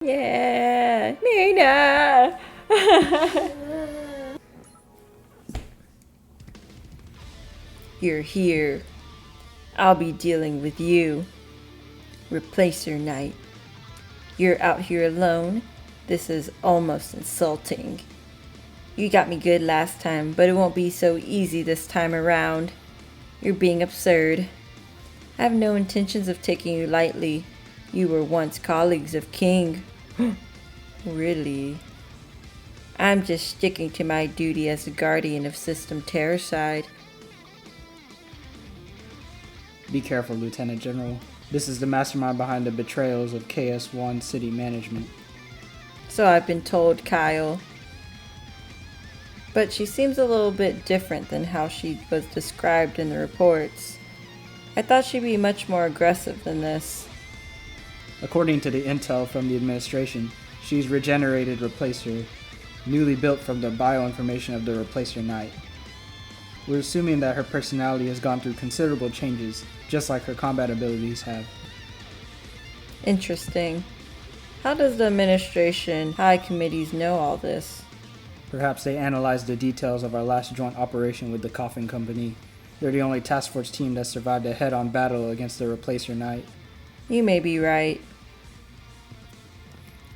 Yeah, Nina! You're here. I'll be dealing with you. Replacer Knight. You're out here alone? This is almost insulting. You got me good last time, but it won't be so easy this time around. You're being absurd. I have no intentions of taking you lightly. You were once colleagues of King. Really? I'm just sticking to my duty as the guardian of System Terraside. Be careful, Lieutenant General. This is the mastermind behind the betrayals of KS-1 City Management. So I've been told, Kyle. But she seems a little bit different than how she was described in the reports. I thought she'd be much more aggressive than this. According to the intel from the administration, she's regenerated Replacer, newly built from the bioinformation of the Replacer Knight. We're assuming that her personality has gone through considerable changes, just like her combat abilities have. Interesting. How does the administration high committees know all this? Perhaps they analyzed the details of our last joint operation with the Coffin Company. They're the only task force team that survived a head-on battle against the Replacer Knight. You may be right.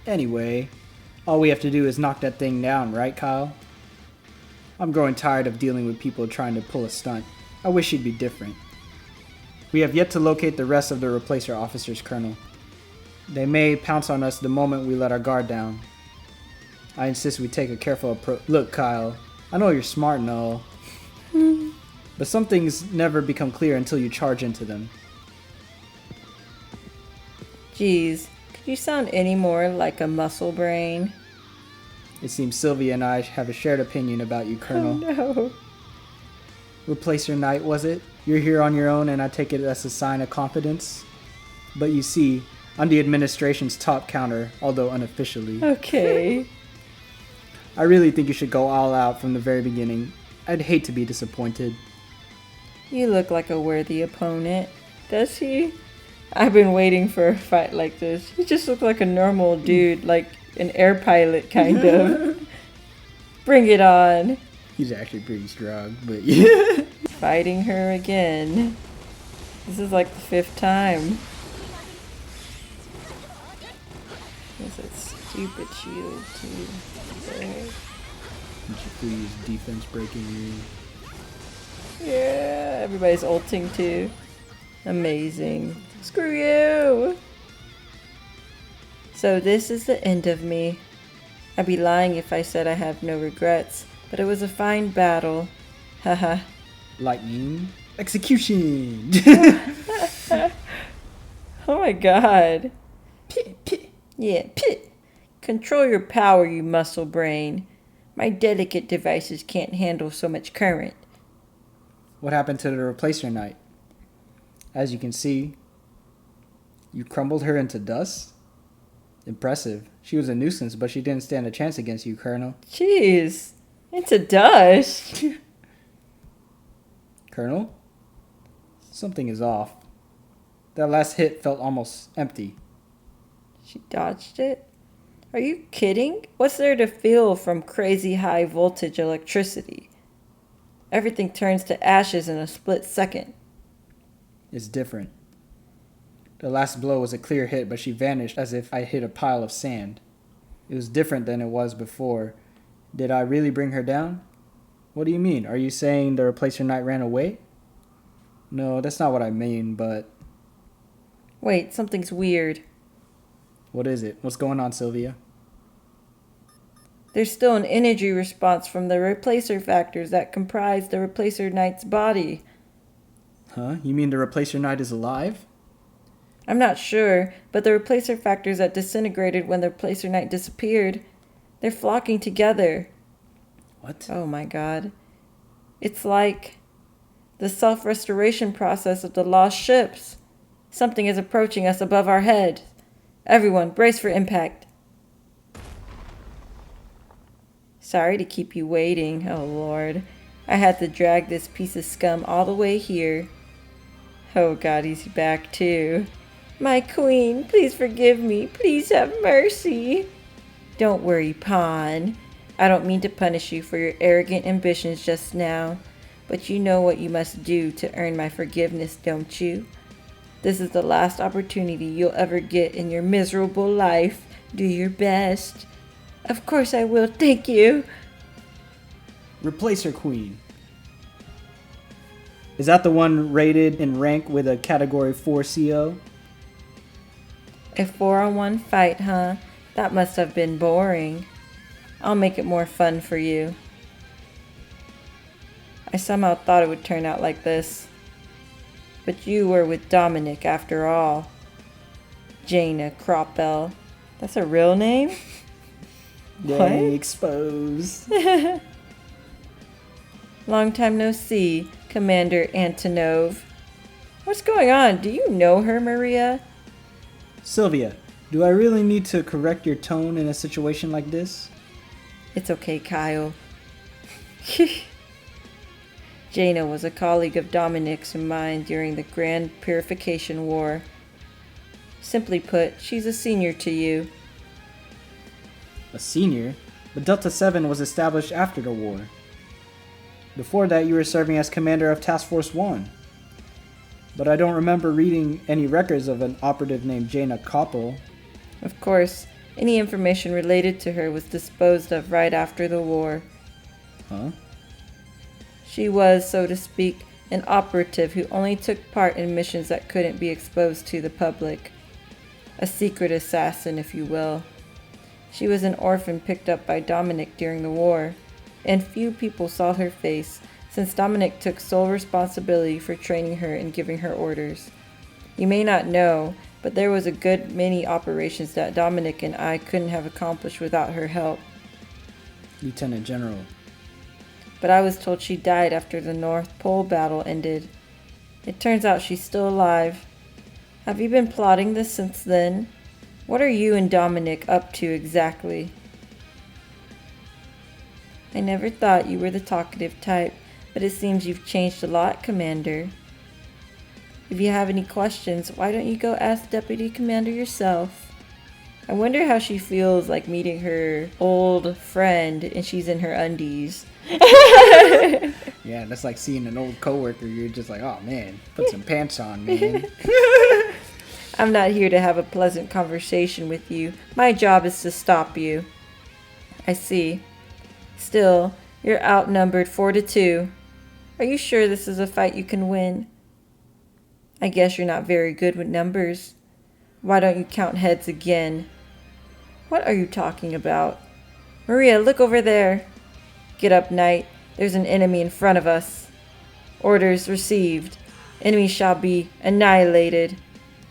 Anyway, all we have to do is knock that thing down, right, Kyle? I'm growing tired of dealing with people trying to pull a stunt. I wish she'd be different. We have yet to locate the rest of the Replacer officers, Colonel. They may pounce on us the moment we let our guard down. I insist we take a careful approach. Look, Kyle, I know you're smart and all, but some things never become clear until you charge into them. Geez, could you sound any more like a muscle brain? It seems Sylvia and I have a shared opinion about you, Colonel. Oh no. Replacer Knight, was it? You're here on your own and I take it as a sign of confidence? But you see, I'm the administration's top counter, although unofficially. Okay. I really think you should go all out from the very beginning. I'd hate to be disappointed. You look like a worthy opponent. Does he? I've been waiting for a fight like this. You just look like a normal dude, like an air pilot kind of. Bring it on. He's actually pretty strong, but yeah. Fighting her again. This is like the 5th time. There's that stupid shield too. There. Would you please defense breaking you? Yeah, everybody's ulting too. Amazing. Screw you! So this is the end of me. I'd be lying if I said I have no regrets, but it was a fine battle. Haha. Lightning execution! Oh my god. Pit, pit. Yeah, pit. Control your power, you muscle brain. My delicate devices can't handle so much current. What happened to the Replacer Knight? As you can see, you crumbled her into dust? Impressive. She was a nuisance, but she didn't stand a chance against you, Colonel. Jeez. Into dust. Colonel? Something is off. That last hit felt almost empty. She dodged it? Are you kidding? What's there to feel from crazy high voltage electricity? Everything turns to ashes in a split second. It's different. The last blow was a clear hit, but she vanished as if I hit a pile of sand. It was different than it was before. Did I really bring her down? What do you mean? Are you saying the Replacer Knight ran away? No, that's not what I mean, but... Wait, something's weird. What is it? What's going on, Sylvia? There's still an energy response from the replacer factors that comprise the Replacer Knight's body. Huh? You mean the Replacer Knight is alive? I'm not sure, but the replacer factors that disintegrated when the Replacer Knight disappeared, they're flocking together. What? Oh my god. It's like the self-restoration process of the lost ships. Something is approaching us above our head. Everyone, brace for impact. Sorry to keep you waiting. Oh lord. I had to drag this piece of scum all the way here. Oh god, he's back too. My queen, please forgive me. Please have mercy. Don't worry, pawn. I don't mean to punish you for your arrogant ambitions just now, but you know what you must do to earn my forgiveness, don't you? This is the last opportunity you'll ever get in your miserable life. Do your best. Of course I will, thank you. Replace her, queen. Is that the one rated in rank with a category 4 CO? A 4-on-1 fight, huh? That must have been boring. I'll make it more fun for you. I somehow thought it would turn out like this. But you were with Dominic after all. Jaina Cropel. That's a real name? Dang, exposed. Long time no see, Commander Antonov. What's going on? Do you know her, Maria? Sylvia, do I really need to correct your tone in a situation like this? It's okay, Kyle. Jaina was a colleague of Dominic's and mine during the Grand Purification War. Simply put, she's a senior to you. A senior? But Delta 7 was established after the war. Before that, you were serving as commander of Task Force 1. But I don't remember reading any records of an operative named Jaina Koppel. Of course, any information related to her was disposed of right after the war. Huh? She was, so to speak, an operative who only took part in missions that couldn't be exposed to the public. A secret assassin, if you will. She was an orphan picked up by Dominic during the war, and few people saw her face, since Dominic took sole responsibility for training her and giving her orders. You may not know, but there was a good many operations that Dominic and I couldn't have accomplished without her help. Lieutenant General. But I was told she died after the North Pole battle ended. It turns out she's still alive. Have you been plotting this since then? What are you and Dominic up to exactly? I never thought you were the talkative type, but it seems you've changed a lot, Commander. If you have any questions, why don't you go ask Deputy Commander yourself? I wonder how she feels like meeting her old friend and she's in her undies. Yeah, that's like seeing an old coworker. You're just like, oh man, put some pants on, man. I'm not here to have a pleasant conversation with you. My job is to stop you. I see. Still, you're outnumbered 4-2. Are you sure this is a fight you can win? I guess you're not very good with numbers. Why don't you count heads again? What are you talking about? Maria, look over there. Get up, Knight. There's an enemy in front of us. Orders received. Enemy shall be annihilated.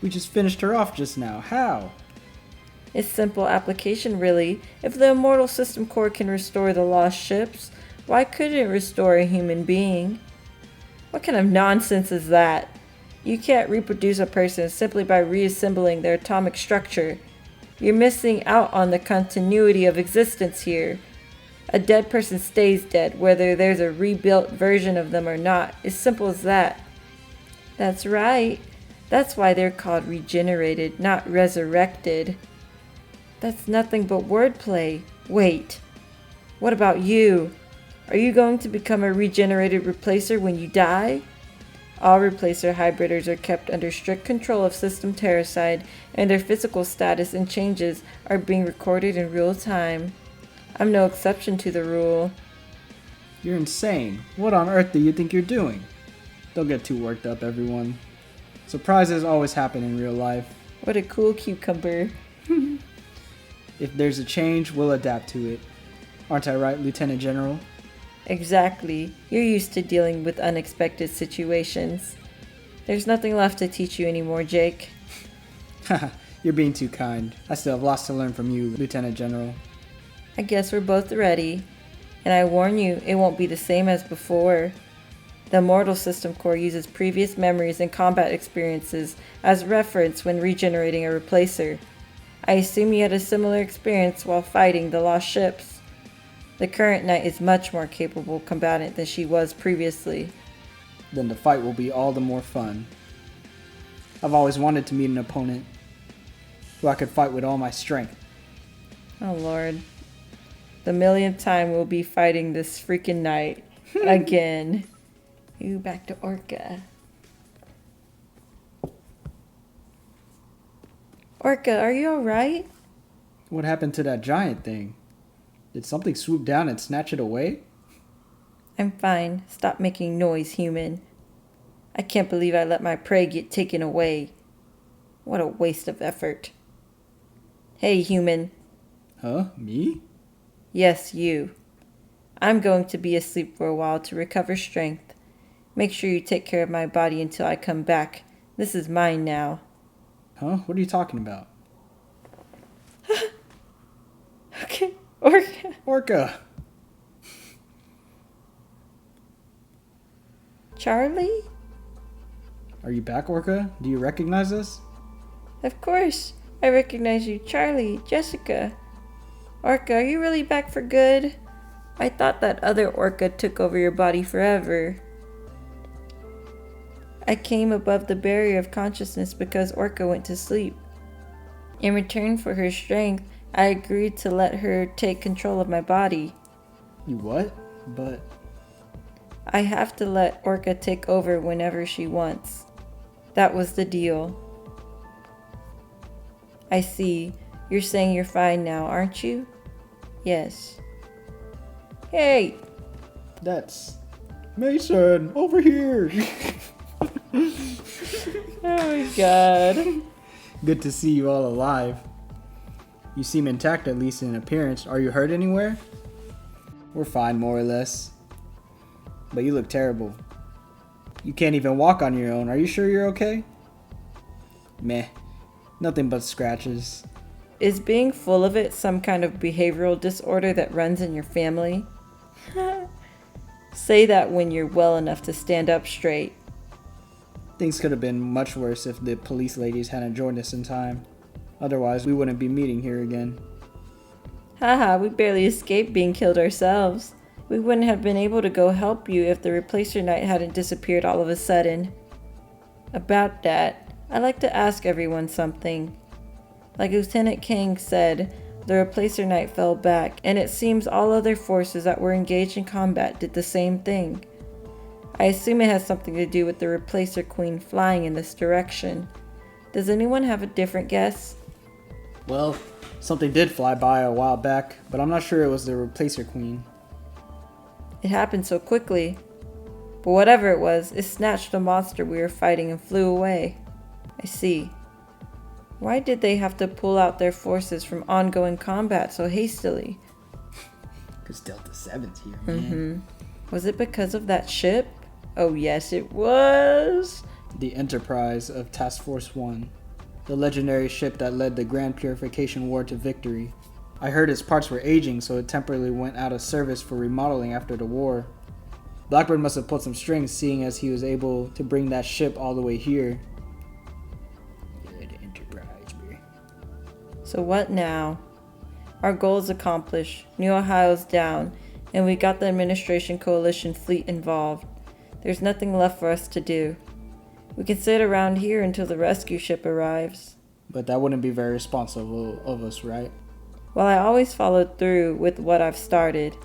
We just finished her off just now. How? It's simple application, really. If the Immortal System Core can restore the lost ships, why couldn't it restore a human being? What kind of nonsense is that? You can't reproduce a person simply by reassembling their atomic structure. You're missing out on the continuity of existence here. A dead person stays dead, whether there's a rebuilt version of them or not. As simple as that. That's right. That's why they're called regenerated, not resurrected. That's nothing but wordplay. Wait. What about you? Are you going to become a regenerated replacer when you die? All replacer hybriders are kept under strict control of System Counterside, and their physical status and changes are being recorded in real time. I'm no exception to the rule. You're insane. What on earth do you think you're doing? Don't get too worked up, everyone. Surprises always happen in real life. What a cool cucumber. If there's a change, we'll adapt to it. Aren't I right, Lieutenant General? Exactly. You're used to dealing with unexpected situations. There's nothing left to teach you anymore, Jake. Haha, you're being too kind. I still have lots to learn from you, Lieutenant General. I guess we're both ready. And I warn you, it won't be the same as before. The Immortal System Core uses previous memories and combat experiences as reference when regenerating a replacer. I assume you had a similar experience while fighting the lost ships. The current Knight is much more capable combatant than she was previously. Then the fight will be all the more fun. I've always wanted to meet an opponent who I could fight with all my strength. Oh Lord. The millionth time we'll be fighting this freaking knight again. Ooh, back to Orca. Orca, are you alright? What happened to that giant thing? Did something swoop down and snatch it away? I'm fine. Stop making noise, human. I can't believe I let my prey get taken away. What a waste of effort. Hey, human. Huh? Me? Yes, you. I'm going to be asleep for a while to recover strength. Make sure you take care of my body until I come back. This is mine now. Huh? What are you talking about? Okay, Orca. Orca! Charlie? Are you back, Orca? Do you recognize us? Of course. I recognize you. Charlie, Jessica. Orca, are you really back for good? I thought that other Orca took over your body forever. I came above the barrier of consciousness because Orca went to sleep. In return for her strength, I agreed to let her take control of my body. You what? But... I have to let Orca take over whenever she wants. That was the deal. I see. You're saying you're fine now, aren't you? Yes. Hey! That's... Mason! Over here! Oh my god. Good to see you all alive. You seem intact, at least in appearance. Are you hurt anywhere? We're fine, more or less. But you look terrible. You can't even walk on your own. Are you sure you're okay? Meh. Nothing but scratches. Is being full of it some kind of behavioral disorder that runs in your family? Say that when you're well enough to stand up straight. Things could have been much worse if the police ladies hadn't joined us in time. Otherwise, we wouldn't be meeting here again. Haha, we barely escaped being killed ourselves. We wouldn't have been able to go help you if the Replacer Knight hadn't disappeared all of a sudden. About that, I'd like to ask everyone something. Like Lieutenant King said, the Replacer Knight fell back, and it seems all other forces that were engaged in combat did the same thing. I assume it has something to do with the Replacer Queen flying in this direction. Does anyone have a different guess? Well, something did fly by a while back, but I'm not sure it was the Replacer Queen. It happened so quickly. But whatever it was, it snatched the monster we were fighting and flew away. I see. Why did they have to pull out their forces from ongoing combat so hastily? Because Delta 7's here, man. Was it because of that ship? Oh yes, it was. The Enterprise of Task Force 1. The legendary ship that led the Grand Purification War to victory. I heard its parts were aging, so it temporarily went out of service for remodeling after the war. Blackbird must have pulled some strings, seeing as he was able to bring that ship all the way here. Yeah, the Enterprise, bro. So what now? Our goal is accomplished. New Ohio's down, and we got the Administration Coalition fleet involved. There's nothing left for us to do. We can sit around here until the rescue ship arrives. But that wouldn't be very responsible of us, right? Well, I always followed through with what I've started.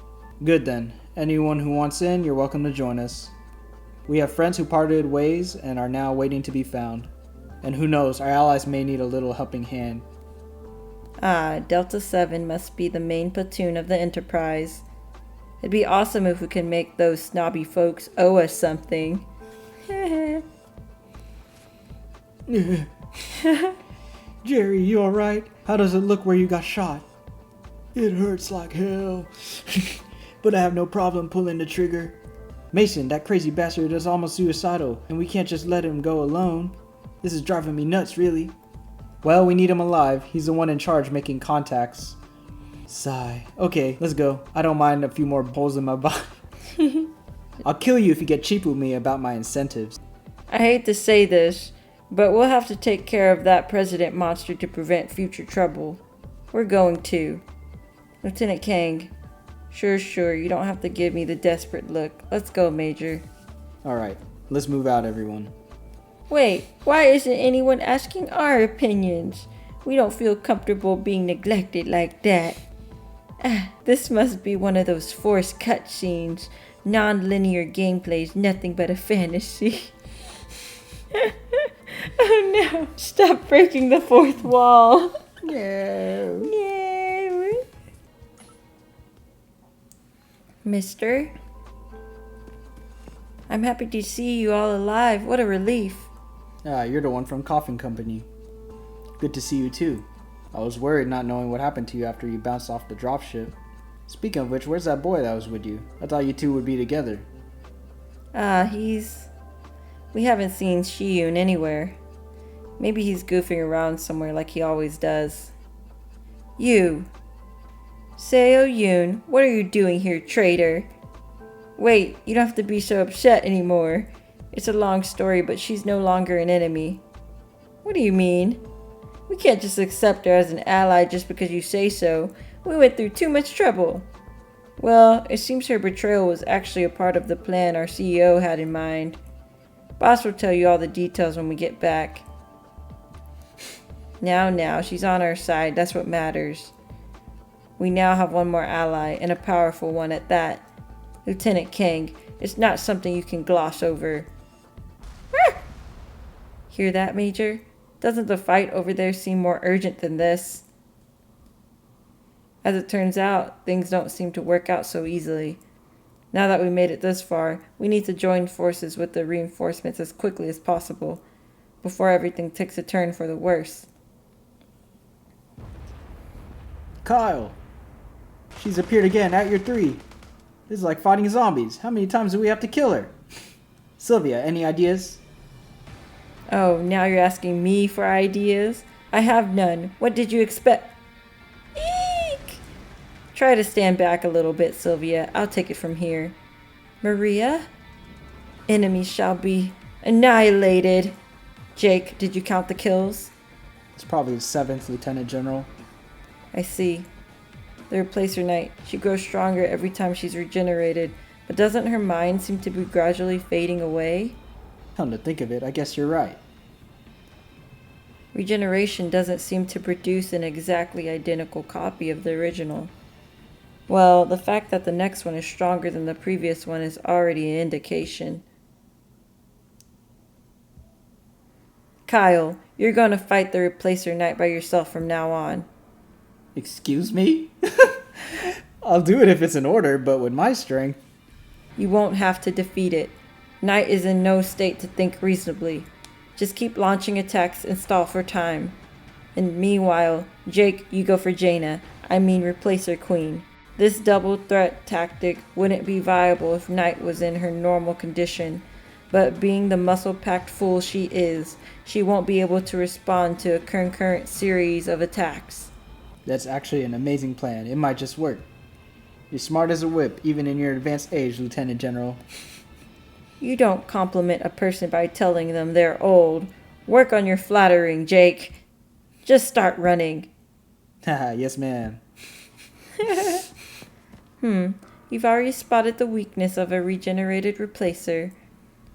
Good then. Anyone who wants in, you're welcome to join us. We have friends who parted ways and are now waiting to be found. And who knows, our allies may need a little helping hand. Ah, Delta 7 must be the main platoon of the Enterprise. It'd be awesome if we could make those snobby folks owe us something. Jerry, you alright? How does it look where you got shot? It hurts like hell. But I have no problem pulling the trigger. Mason, that crazy bastard is almost suicidal, and we can't just let him go alone. This is driving me nuts, really. Well, we need him alive. He's the one in charge making contacts. Sigh. Okay, let's go. I don't mind a few more holes in my body. I'll kill you if you get cheap with me about my incentives. I hate to say this, but we'll have to take care of that president monster to prevent future trouble. We're going to. Lieutenant Kang. Sure, you don't have to give me the desperate look. Let's go, Major. Alright, let's move out, everyone. Wait, why isn't anyone asking our opinions? We don't feel comfortable being neglected like that. This must be one of those forced cutscenes. Non-linear gameplay's nothing but a fantasy. Oh no, stop breaking the fourth wall. No. No. Mister? I'm happy to see you all alive. What a relief. You're the one from Coffin Company. Good to see you too. I was worried not knowing what happened to you after you bounced off the dropship. Speaking of which, where's that boy that was with you? I thought you two would be together. We haven't seen Shiyun anywhere. Maybe he's goofing around somewhere like he always does. You! Seo Yoon, what are you doing here, traitor? Wait, you don't have to be so upset anymore. It's a long story, but she's no longer an enemy. What do you mean? We can't just accept her as an ally just because you say so. We went through too much trouble. Well, it seems her betrayal was actually a part of the plan our CEO had in mind. Boss will tell you all the details when we get back. Now, she's on our side. That's what matters. We now have one more ally, and a powerful one at that. Lieutenant Kang, it's not something you can gloss over. Hear that, Major? Doesn't the fight over there seem more urgent than this? As it turns out, things don't seem to work out so easily. Now that we made it this far, we need to join forces with the reinforcements as quickly as possible, before everything takes a turn for the worse. Kyle! She's appeared again at your 3. This is like fighting zombies. How many times do we have to kill her? Sylvia, any ideas? Oh, now you're asking me for ideas? I have none. What did you expect? Eek! Try to stand back a little bit, Sylvia. I'll take it from here. Maria? Enemies shall be annihilated. Jake, did you count the kills? It's probably the 7th, Lieutenant General. I see. The Replacer Knight. She grows stronger every time she's regenerated, but doesn't her mind seem to be gradually fading away? Come to think of it, I guess you're right. Regeneration doesn't seem to produce an exactly identical copy of the original. Well, the fact that the next one is stronger than the previous one is already an indication. Kyle, you're going to fight the Replacer Knight by yourself from now on. Excuse me? I'll do it if it's in order, but with my strength. You won't have to defeat it. Knight is in no state to think reasonably. Just keep launching attacks and stall for time. And meanwhile, Jake, you go for Jaina. I mean Replacer Queen. This double threat tactic wouldn't be viable if Knight was in her normal condition. But being the muscle-packed fool she is, she won't be able to respond to a concurrent series of attacks. That's actually an amazing plan. It might just work. You're smart as a whip, even in your advanced age, Lieutenant General. You don't compliment a person by telling them they're old. Work on your flattering, Jake. Just start running. Haha, yes ma'am. You've already spotted the weakness of a regenerated replacer.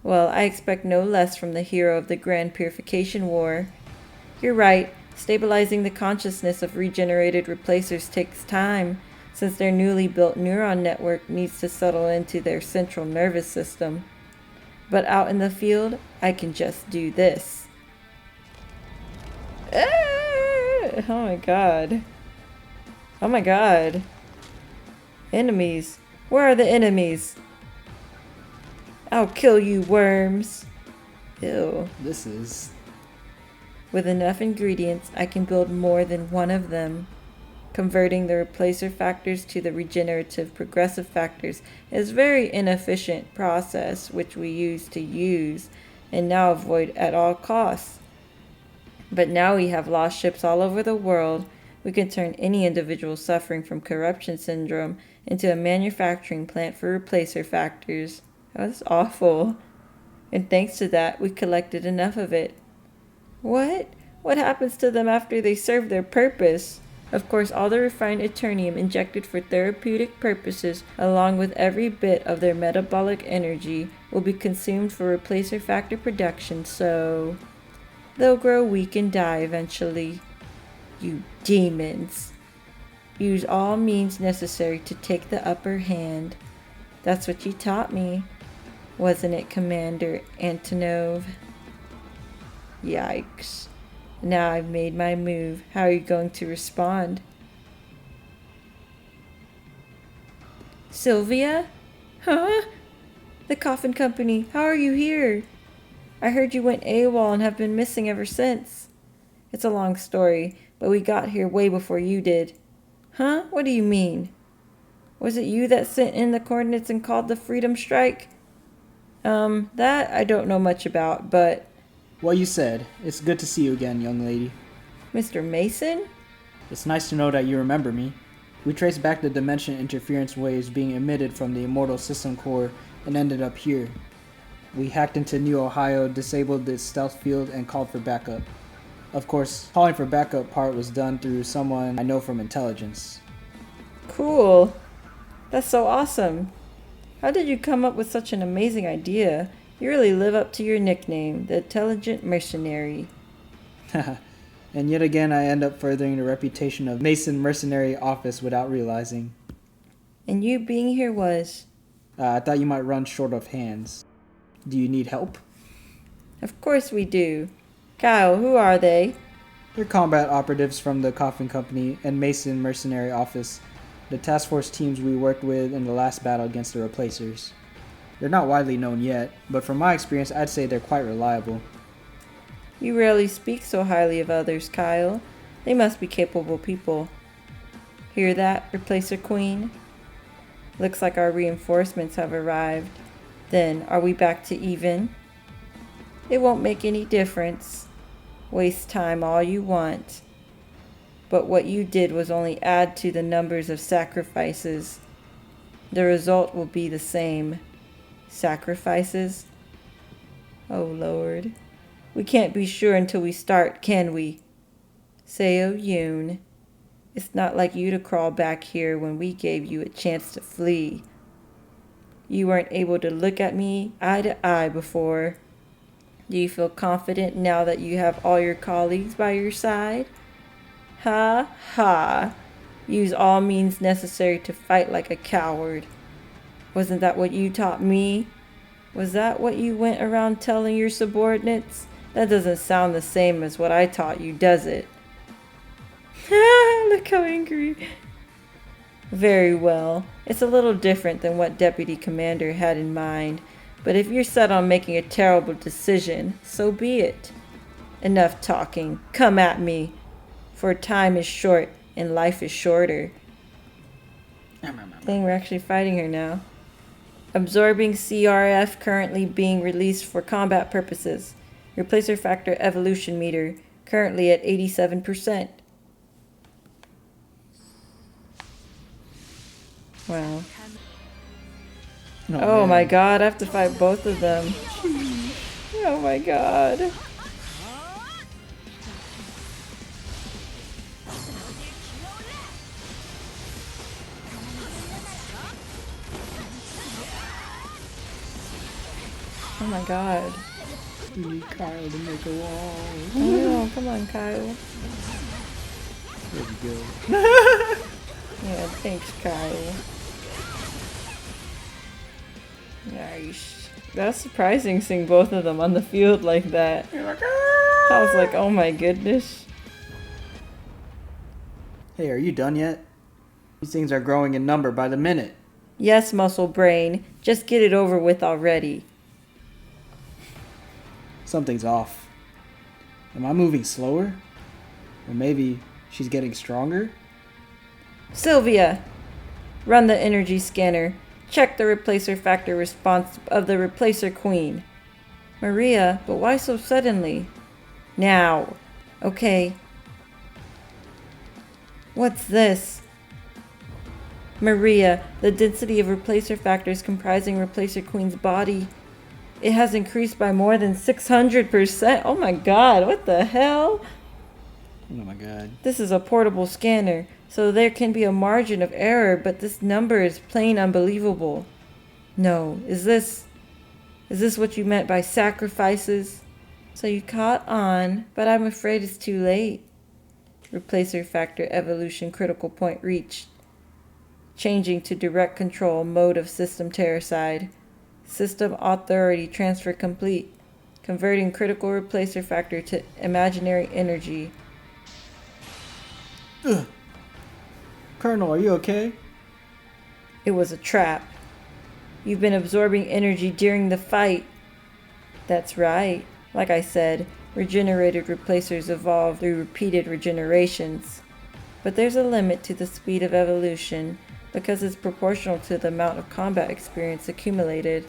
Well, I expect no less from the hero of the Grand Purification War. You're right. Stabilizing the consciousness of regenerated replacers takes time, since their newly built neuron network needs to settle into their central nervous system. But out in the field, I can just do this. Oh my god. Oh my god. Enemies. Where are the enemies? I'll kill you, worms. Ew. This is... With enough ingredients, I can build more than one of them. Converting the replacer factors to the regenerative progressive factors is a very inefficient process which we used to use and now avoid at all costs. But now we have lost ships all over the world. We can turn any individual suffering from corruption syndrome into a manufacturing plant for replacer factors. That's awful. And thanks to that, we collected enough of it. What? What happens to them after they serve their purpose? Of course, all the refined eternium injected for therapeutic purposes, along with every bit of their metabolic energy, will be consumed for replacer factor production, so they'll grow weak and die eventually. You demons. Use all means necessary to take the upper hand. That's what you taught me, wasn't it, Commander Antonov? Yikes. Now I've made my move. How are you going to respond? Sylvia? Huh? The Coffin Company, how are you here? I heard you went AWOL and have been missing ever since. It's a long story, but we got here way before you did. Huh? What do you mean? Was it you that sent in the coordinates and called the Freedom Strike? That I don't know much about, but... Well, you said. It's good to see you again, young lady. Mr. Mason? It's nice to know that you remember me. We traced back the dimension interference waves being emitted from the Immortal System Core and ended up here. We hacked into New Ohio, disabled the stealth field, and called for backup. Of course, calling for backup part was done through someone I know from intelligence. Cool. That's so awesome. How did you come up with such an amazing idea? You really live up to your nickname, the Intelligent Mercenary. And yet again, I end up furthering the reputation of Mason Mercenary Office without realizing. And you being here was? I thought you might run short of hands. Do you need help? Of course we do. Kyle, who are they? They're combat operatives from the Coffin Company and Mason Mercenary Office, the task force teams we worked with in the last battle against the Replacers. They're not widely known yet, but from my experience, I'd say they're quite reliable. You rarely speak so highly of others, Kyle. They must be capable people. Hear that, Replacer Queen? Looks like our reinforcements have arrived. Then, are we back to even? It won't make any difference. Waste time all you want. But what you did was only add to the numbers of sacrifices. The result will be the same. Sacrifices? Oh Lord. We can't be sure until we start, can we? Seo Yoon. It's not like you to crawl back here when we gave you a chance to flee. You weren't able to look at me eye to eye before. Do you feel confident now that you have all your colleagues by your side? Ha ha. Use all means necessary to fight like a coward. Wasn't that what you taught me? Was that what you went around telling your subordinates? That doesn't sound the same as what I taught you, does it? Look how angry. Very well. It's a little different than what Deputy Commander had in mind, but if you're set on making a terrible decision, so be it. Enough talking. Come at me. For time is short and life is shorter. Dang, we're actually fighting her now. Absorbing CRF currently being released for combat purposes. Replacer factor evolution meter currently at 87%. Wow. Oh my god, I have to fight both of them. Oh my god. Oh my god. You need Kyle to make a wall. Oh, come on, Kyle. There we go. Yeah, thanks, Kyle. Nice. That's surprising seeing both of them on the field like that. I was like, oh my goodness. Hey, are you done yet? These things are growing in number by the minute. Yes, muscle brain. Just get it over with already. Something's off. Am I moving slower? Or maybe she's getting stronger? Sylvia! Run the energy scanner. Check the replacer factor response of the Replacer Queen. Maria, but why so suddenly? Now. Okay. What's this? Maria, the density of replacer factors comprising Replacer Queen's body. It has increased by more than 600%. Oh my god, what the hell? Oh my god. This is a portable scanner, so there can be a margin of error, but this number is plain unbelievable. No, is this what you meant by sacrifices? So you caught on, but I'm afraid it's too late. Replacer factor evolution critical point reached. Changing to direct control mode of system Terracide. System authority transfer complete. Converting critical replacer factor to imaginary energy. Ugh. Colonel, are you okay? It was a trap. You've been absorbing energy during the fight. That's right. Like I said, regenerated replacers evolve through repeated regenerations. But there's a limit to the speed of evolution because it's proportional to the amount of combat experience accumulated.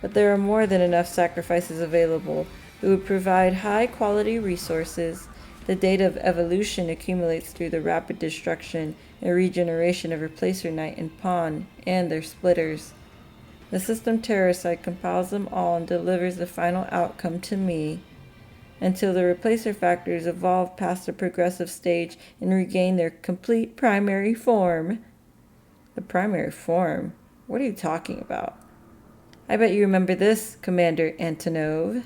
But there are more than enough sacrifices available who would provide high-quality resources. The data of evolution accumulates through the rapid destruction and regeneration of Replacer Knight and Pawn and their splitters. The system Terracide compiles them all and delivers the final outcome to me. Until the replacer factors evolve past the progressive stage and regain their complete primary form. The primary form? What are you talking about? I bet you remember this, Commander Antonov.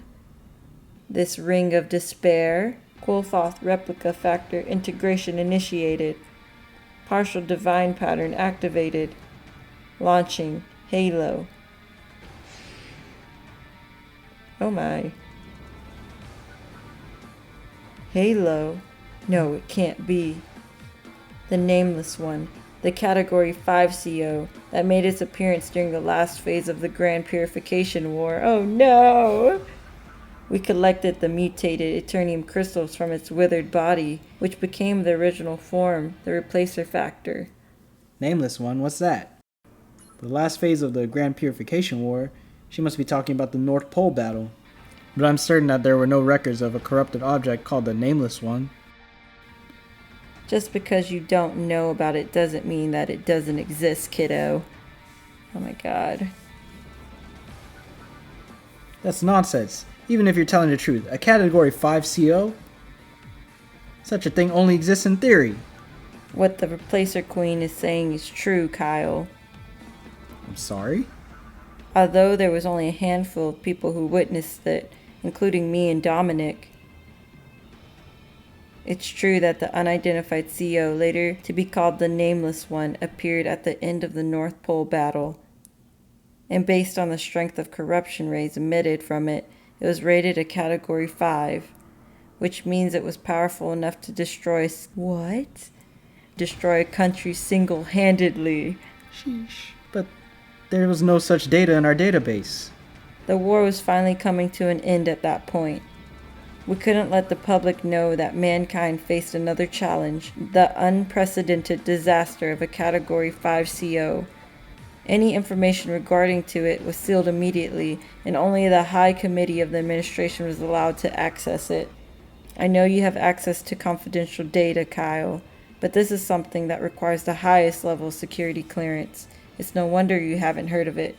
This ring of despair. Quilfoth replica factor integration initiated. Partial divine pattern activated. Launching Halo. Oh my. Halo? No, it can't be. The Nameless One. The Category 5 CO that made its appearance during the last phase of the Grand Purification War. Oh no! We collected the mutated Eternium crystals from its withered body, which became the original form, the replacer factor. Nameless One? What's that? The last phase of the Grand Purification War, she must be talking about the North Pole battle. But I'm certain that there were no records of a corrupted object called the Nameless One. Just because you don't know about it doesn't mean that it doesn't exist, kiddo. Oh my god. That's nonsense. Even if you're telling the truth, a Category 5 CO? Such a thing only exists in theory. What the Replacer Queen is saying is true, Kyle. I'm sorry? Although there was only a handful of people who witnessed it, including me and Dominic, it's true that the unidentified CO, later to be called the Nameless One, appeared at the end of the North Pole battle. And based on the strength of corruption rays emitted from it, it was rated a Category 5, which means it was powerful enough to destroy... What? Destroy a country single-handedly. Sheesh. But there was no such data in our database. The war was finally coming to an end at that point. We couldn't let the public know that mankind faced another challenge, the unprecedented disaster of a Category 5 CO. Any information regarding to it was sealed immediately, and only the High Committee of the Administration was allowed to access it. I know you have access to confidential data, Kyle, but this is something that requires the highest level of security clearance. It's no wonder you haven't heard of it.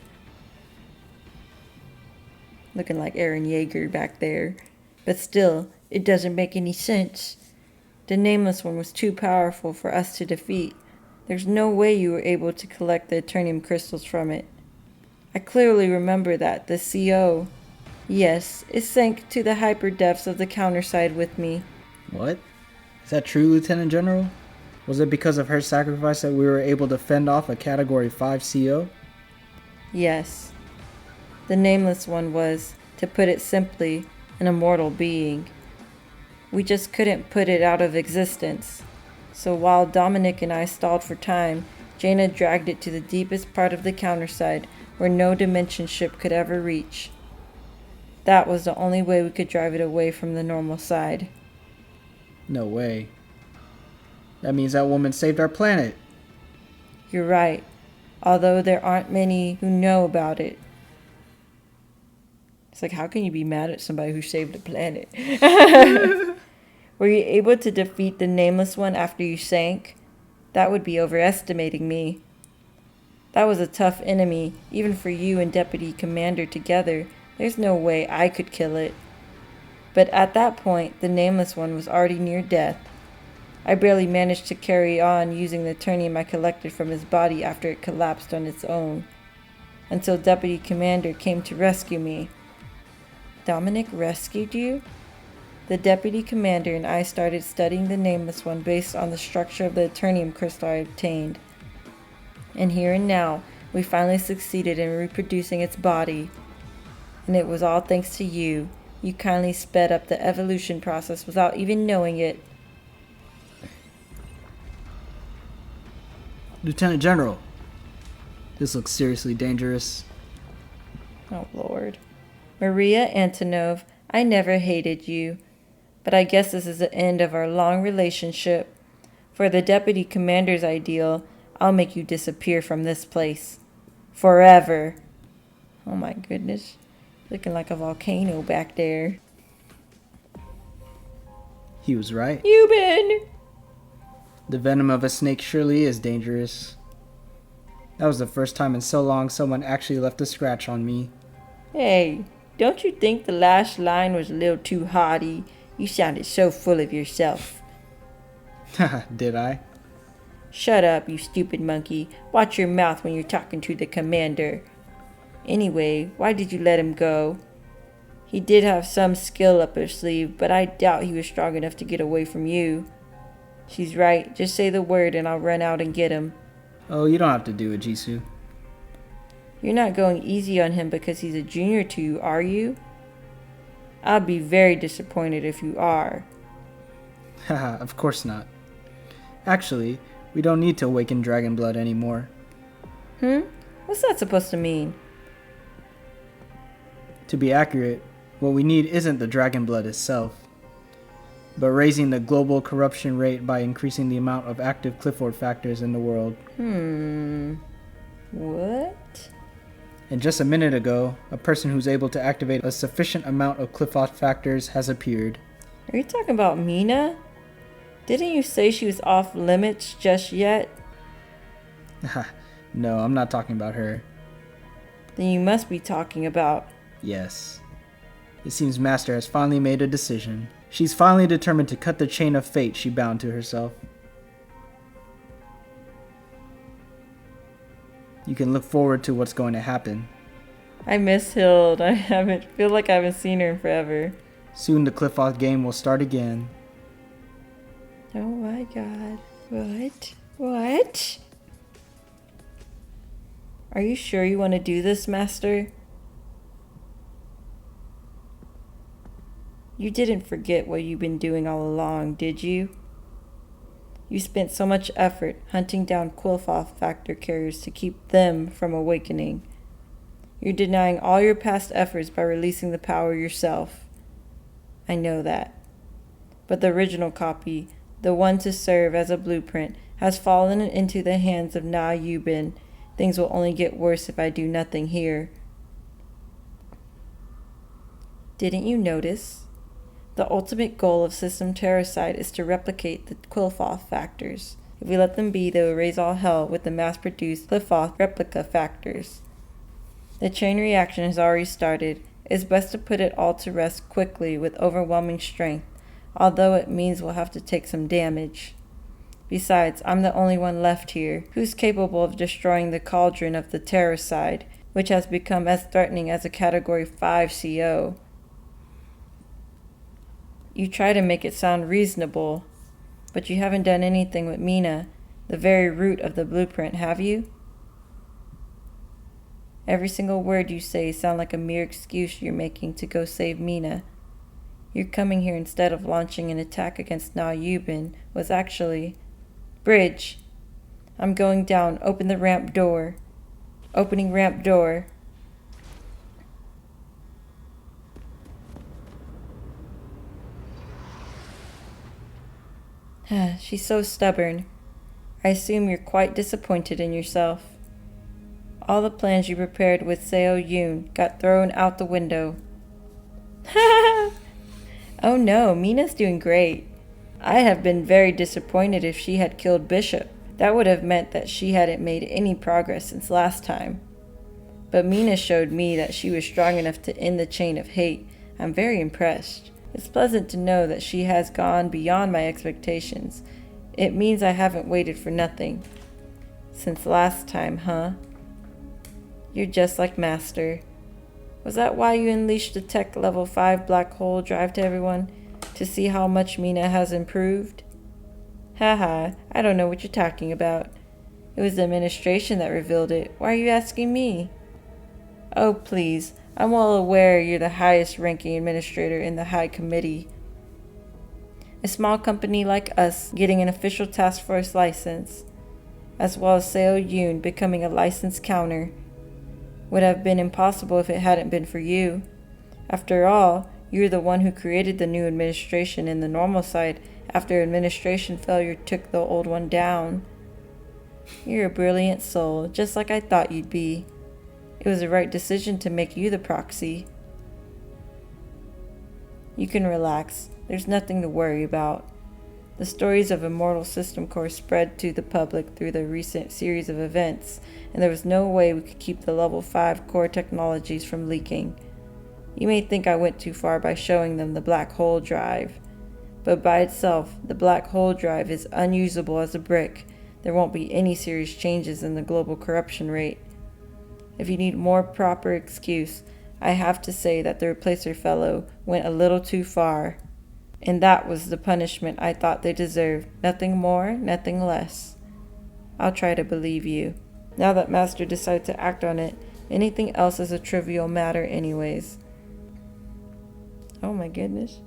Looking like Aaron Yeager back there. But still, it doesn't make any sense. The Nameless One was too powerful for us to defeat. There's no way you were able to collect the Eternium crystals from it. I clearly remember that the CO, yes, it sank to the hyper depths of the Counterside with me. What? Is that true, Lieutenant General? Was it because of her sacrifice that we were able to fend off a Category 5 CO? Yes. The Nameless One was, to put it simply, an immortal being. We just couldn't put it out of existence. So while Dominic and I stalled for time, Jaina dragged it to the deepest part of the Counterside where no dimension ship could ever reach. That was the only way we could drive it away from the normal side. No way. That means that woman saved our planet. You're right, although there aren't many who know about it. It's like, how can you be mad at somebody who saved the planet? Were you able to defeat the Nameless One after you sank? That would be overestimating me. That was a tough enemy, even for you and Deputy Commander together. There's no way I could kill it. But at that point, the Nameless One was already near death. I barely managed to carry on using the turnium I collected from his body after it collapsed on its own, until Deputy Commander came to rescue me. Dominic rescued you? The Deputy Commander and I started studying the Nameless One based on the structure of the Eternium crystal I obtained. And here and now, we finally succeeded in reproducing its body. And it was all thanks to you. You kindly sped up the evolution process without even knowing it. Lieutenant General, this looks seriously dangerous. Oh, Lord. Maria Antonov, I never hated you. But I guess this is the end of our long relationship. For the Deputy Commander's ideal, I'll make you disappear from this place. Forever. Oh my goodness. Looking like a volcano back there. He was right. Euban! The venom of a snake surely is dangerous. That was the first time in so long someone actually left a scratch on me. Hey, don't you think the last line was a little too haughty? You sounded so full of yourself. Haha, did I? Shut up, you stupid monkey. Watch your mouth when you're talking to the commander. Anyway, why did you let him go? He did have some skill up his sleeve, but I doubt he was strong enough to get away from you. She's right. Just say the word and I'll run out and get him. Oh, you don't have to do it, Jisoo. You're not going easy on him because he's a junior to you, are you? I'll be very disappointed if you are. Haha, of course not. Actually, we don't need to awaken dragon blood anymore. What's that supposed to mean? To be accurate, what we need isn't the dragon blood itself, but raising the global corruption rate by increasing the amount of active Clifford factors in the world. What? And just a minute ago, a person who's able to activate a sufficient amount of Clifford factors has appeared. Are you talking about Mina? Didn't you say she was off limits just yet? No, I'm not talking about her. Then you must be talking about... Yes. It seems Master has finally made a decision. She's finally determined to cut the chain of fate she bound to herself. You can look forward to what's going to happen. I miss Hilde. Feel like I haven't seen her in forever. Soon the Cliffoth game will start again. Oh my god. What? What? Are you sure you want to do this, Master? You didn't forget what you've been doing all along, did you? You spent so much effort hunting down Qliphoth factor carriers to keep them from awakening. You're denying all your past efforts by releasing the power yourself. I know that. But the original copy, the one to serve as a blueprint, has fallen into the hands of Na Yubin. Things will only get worse if I do nothing here. Didn't you notice? The ultimate goal of System Counterside is to replicate the Qliphoth factors. If we let them be, they will raise all hell with the mass-produced Qliphoth replica factors. The chain reaction has already started. It's best to put it all to rest quickly with overwhelming strength, although it means we'll have to take some damage. Besides, I'm the only one left here who's capable of destroying the cauldron of the Counterside, which has become as threatening as a Category 5 CO. You try to make it sound reasonable, but you haven't done anything with Mina, the very root of the blueprint, have you? Every single word you say sounds like a mere excuse you're making to go save Mina. You're coming here instead of launching an attack against Na Yubin was actually... Bridge! I'm going down. Open the ramp door. Opening ramp door. She's so stubborn. I assume you're quite disappointed in yourself. All the plans you prepared with Seo Yoon got thrown out the window. Oh no, Mina's doing great. I have been very disappointed if she had killed Bishop. That would have meant that she hadn't made any progress since last time. But Mina showed me that she was strong enough to end the chain of hate. I'm very impressed. It's pleasant to know that she has gone beyond my expectations. It means I haven't waited for nothing. Since last time, huh? You're just like Master. Was that why you unleashed the tech level 5 black hole drive to everyone? To see how much Mina has improved? Haha, I don't know what you're talking about. It was the administration that revealed it. Why are you asking me? Oh, please. I'm well aware you're the highest ranking administrator in the High Committee. A small company like us getting an official task force license, as well as Seo Yoon becoming a licensed counter, would have been impossible if it hadn't been for you. After all, you're the one who created the new administration in the normal side after administration failure took the old one down. You're a brilliant soul, just like I thought you'd be. It was the right decision to make you the proxy. You can relax. There's nothing to worry about. The stories of Immortal System Core spread to the public through the recent series of events, and there was no way we could keep the level 5 core technologies from leaking. You may think I went too far by showing them the black hole drive, but by itself, the black hole drive is unusable as a brick. There won't be any serious changes in the global corruption rate. If you need more proper excuse, I have to say that the replacer fellow went a little too far. And that was the punishment I thought they deserved. Nothing more, nothing less. I'll try to believe you. Now that Master decided to act on it, anything else is a trivial matter anyways. Oh my goodness.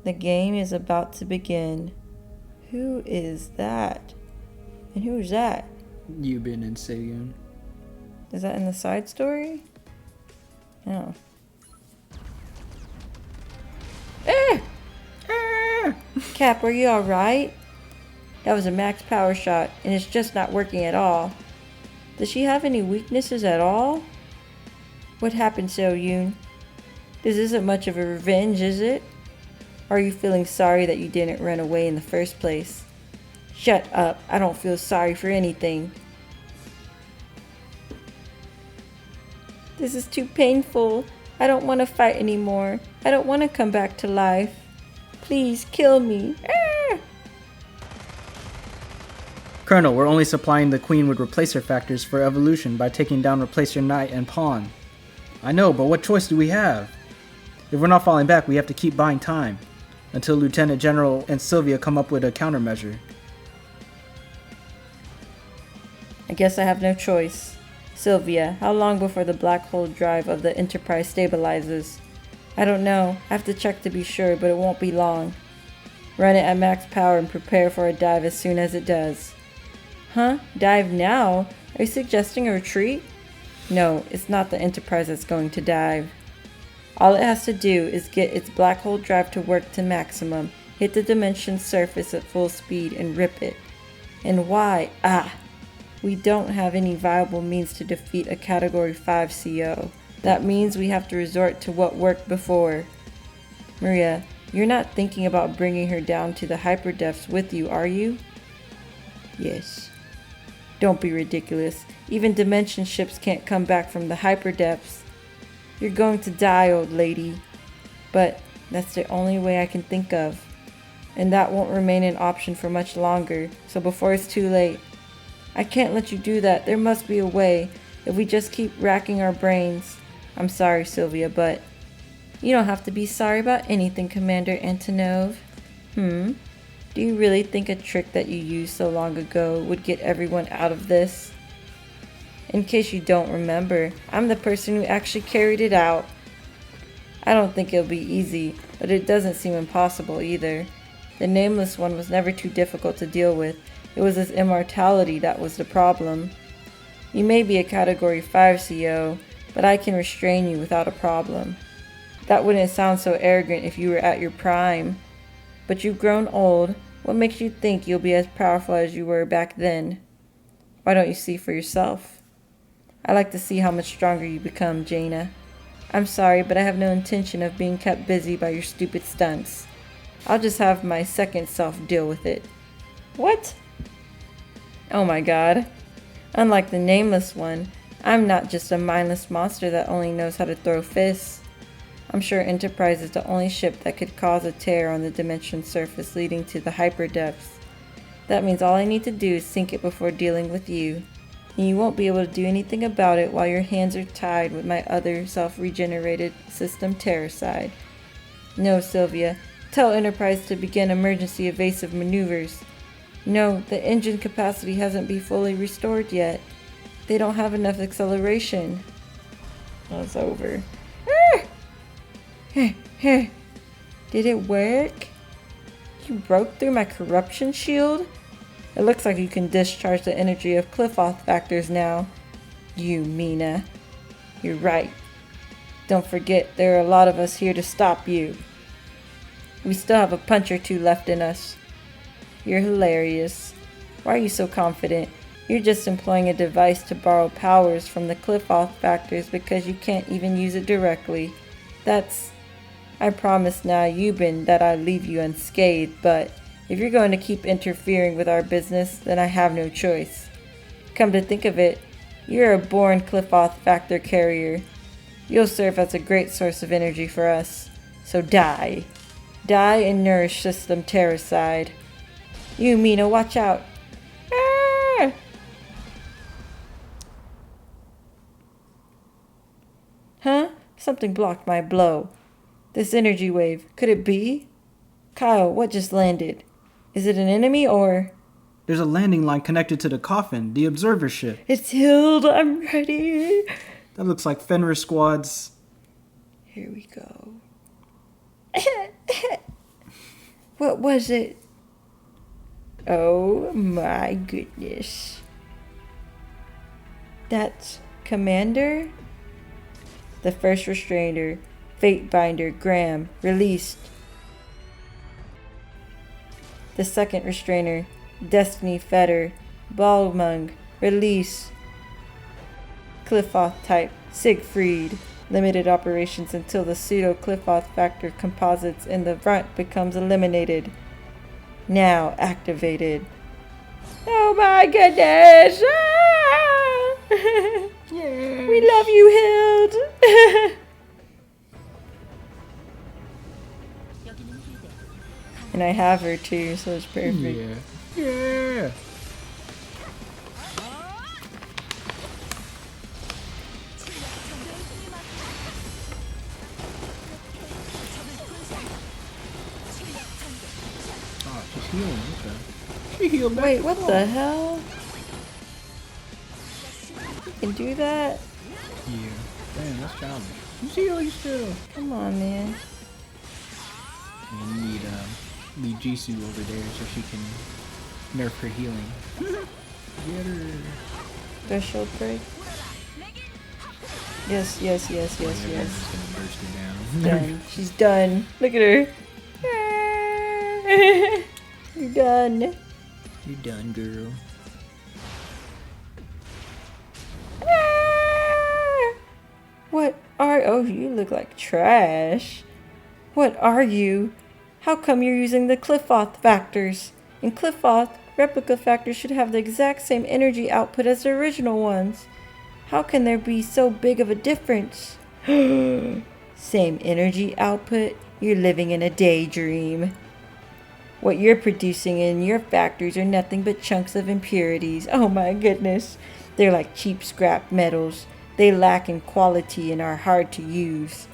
The game is about to begin. Who is that? And who's that? Yubin and Seyun. Is that in the side story? Oh. Ah! Ah! Cap, are you alright? That was a max power shot, and it's just not working at all. Does she have any weaknesses at all? What happened, Seo Yoon? This isn't much of a revenge, is it? Or are you feeling sorry that you didn't run away in the first place? Shut up, I don't feel sorry for anything. This is too painful. I don't want to fight anymore. I don't want to come back to life. Please kill me. Ah! Colonel, we're only supplying the Queen with replacer factors for evolution by taking down Replacer Knight and Pawn. I know, but what choice do we have? If we're not falling back, we have to keep buying time until Lieutenant General and Sylvia come up with a countermeasure. I guess I have no choice. Sylvia, how long before the black hole drive of the Enterprise stabilizes? I don't know. I have to check to be sure, but it won't be long. Run it at max power and prepare for a dive as soon as it does. Huh? Dive now? Are you suggesting a retreat? No, it's not the Enterprise that's going to dive. All it has to do is get its black hole drive to work to maximum, hit the dimension surface at full speed, and rip it. And why? We don't have any viable means to defeat a Category 5 CO. That means we have to resort to what worked before. Maria, you're not thinking about bringing her down to the hyperdepths with you, are you? Yes. Don't be ridiculous. Even dimension ships can't come back from the hyperdepths. You're going to die, old lady. But that's the only way I can think of. And that won't remain an option for much longer, so before it's too late. I can't let you do that. There must be a way, if we just keep racking our brains. I'm sorry, Sylvia, but... You don't have to be sorry about anything, Commander Antonov. Do you really think a trick that you used so long ago would get everyone out of this? In case you don't remember, I'm the person who actually carried it out. I don't think it'll be easy, but it doesn't seem impossible either. The Nameless One was never too difficult to deal with. It was his immortality that was the problem. You may be a Category 5 CO, but I can restrain you without a problem. That wouldn't sound so arrogant if you were at your prime. But you've grown old. What makes you think you'll be as powerful as you were back then? Why don't you see for yourself? I like to see how much stronger you become, Jaina. I'm sorry, but I have no intention of being kept busy by your stupid stunts. I'll just have my second self deal with it. What? Oh my god. Unlike the Nameless One, I'm not just a mindless monster that only knows how to throw fists. I'm sure Enterprise is the only ship that could cause a tear on the dimension surface leading to the hyperdepths. That means all I need to do is sink it before dealing with you. And you won't be able to do anything about it while your hands are tied with my other self-regenerated system Counterside. No, Sylvia. Tell Enterprise to begin emergency evasive maneuvers. No, the engine capacity hasn't been fully restored yet. They don't have enough acceleration. Oh, it's over. Did it work? You broke through my corruption shield? It looks like you can discharge the energy of Qliphoth factors now. You, Mina. You're right. Don't forget, there are a lot of us here to stop you. We still have a punch or two left in us. You're hilarious. Why are you so confident? You're just employing a device to borrow powers from the Qliphoth factors because you can't even use it directly. I promise now, Yuban, that I leave you unscathed, but if you're going to keep interfering with our business, then I have no choice. Come to think of it, you're a born Qliphoth factor carrier. You'll serve as a great source of energy for us. So die. Die and nourish System Counterside. You, Mina, watch out. Ah! Huh? Something blocked my blow. This energy wave, could it be? Kyle, what just landed? Is it an enemy or... There's a landing line connected to the coffin, the observer ship. It's Hilde, I'm ready. That looks like Fenrir squads. Here we go. What was it? Oh my goodness. That's Commander? The first restrainer, Fatebinder Graham, released. The second restrainer, Destiny Fetter, Balmung, release. Qliphoth type, Siegfried, limited operations until the pseudo-Qliphoth factor composites in the front becomes eliminated. Now activated. Oh my goodness! Ah! Yeah. We love you, Hilde! And I have her too, so it's perfect. Yeah. Yeah. Oh, she's healing. Okay. She healed back. Wait, what the hell? You can do that? Yeah. Damn, that's challenging. She's healing still. Come on, man. And you need Jisoo over there so she can nerf her healing. Get her. Threshold break. Yes, yes, yes, yes, Yeah, yes. just gonna burst her She's down. done. She's done. Look at her. You're done. You're done, girl. What are... Oh, you look like trash. What are you? How come you're using the Qliphoth factors? In Qliphoth, replica factors should have the exact same energy output as the original ones. How can there be so big of a difference? Same energy output? You're living in a daydream. What you're producing in your factories are nothing but chunks of impurities. Oh my goodness. They're like cheap scrap metals. They lack in quality and are hard to use.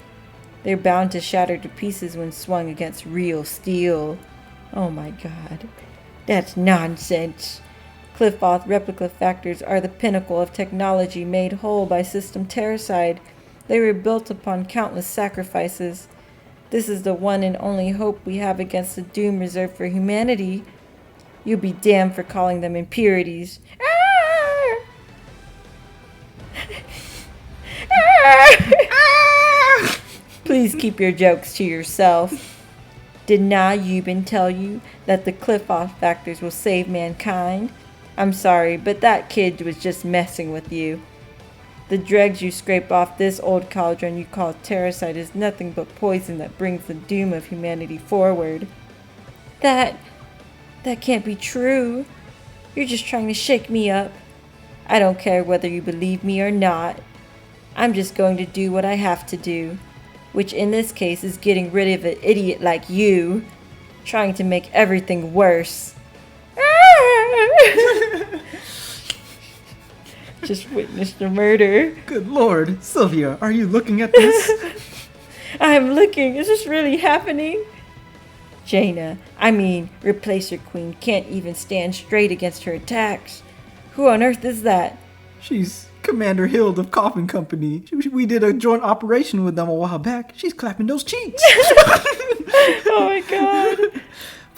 They're bound to shatter to pieces when swung against real steel. Oh my god. That's nonsense. Qliphoth replica factors are the pinnacle of technology made whole by System Counterside. They were built upon countless sacrifices. This is the one and only hope we have against the doom reserved for humanity. You'll be damned for calling them impurities. Please keep your jokes to yourself. Did Na Yuban tell you that the Qliphoth factors will save mankind? I'm sorry, but that kid was just messing with you. The dregs you scrape off this old cauldron you call Counterside is nothing but poison that brings the doom of humanity forward. That can't be true. You're just trying to shake me up. I don't care whether you believe me or not. I'm just going to do what I have to do. which in this case is getting rid of an idiot like you, trying to make everything worse. Just witnessed a murder. Good lord. Sylvia, are you looking at this? I'm looking. Is this really happening? Jaina, Replacer Queen can't even stand straight against her attacks. Who on earth is that? She's Commander Hilde of Coffin Company. We did a joint operation with them a while back. She's clapping those cheeks. Oh my god.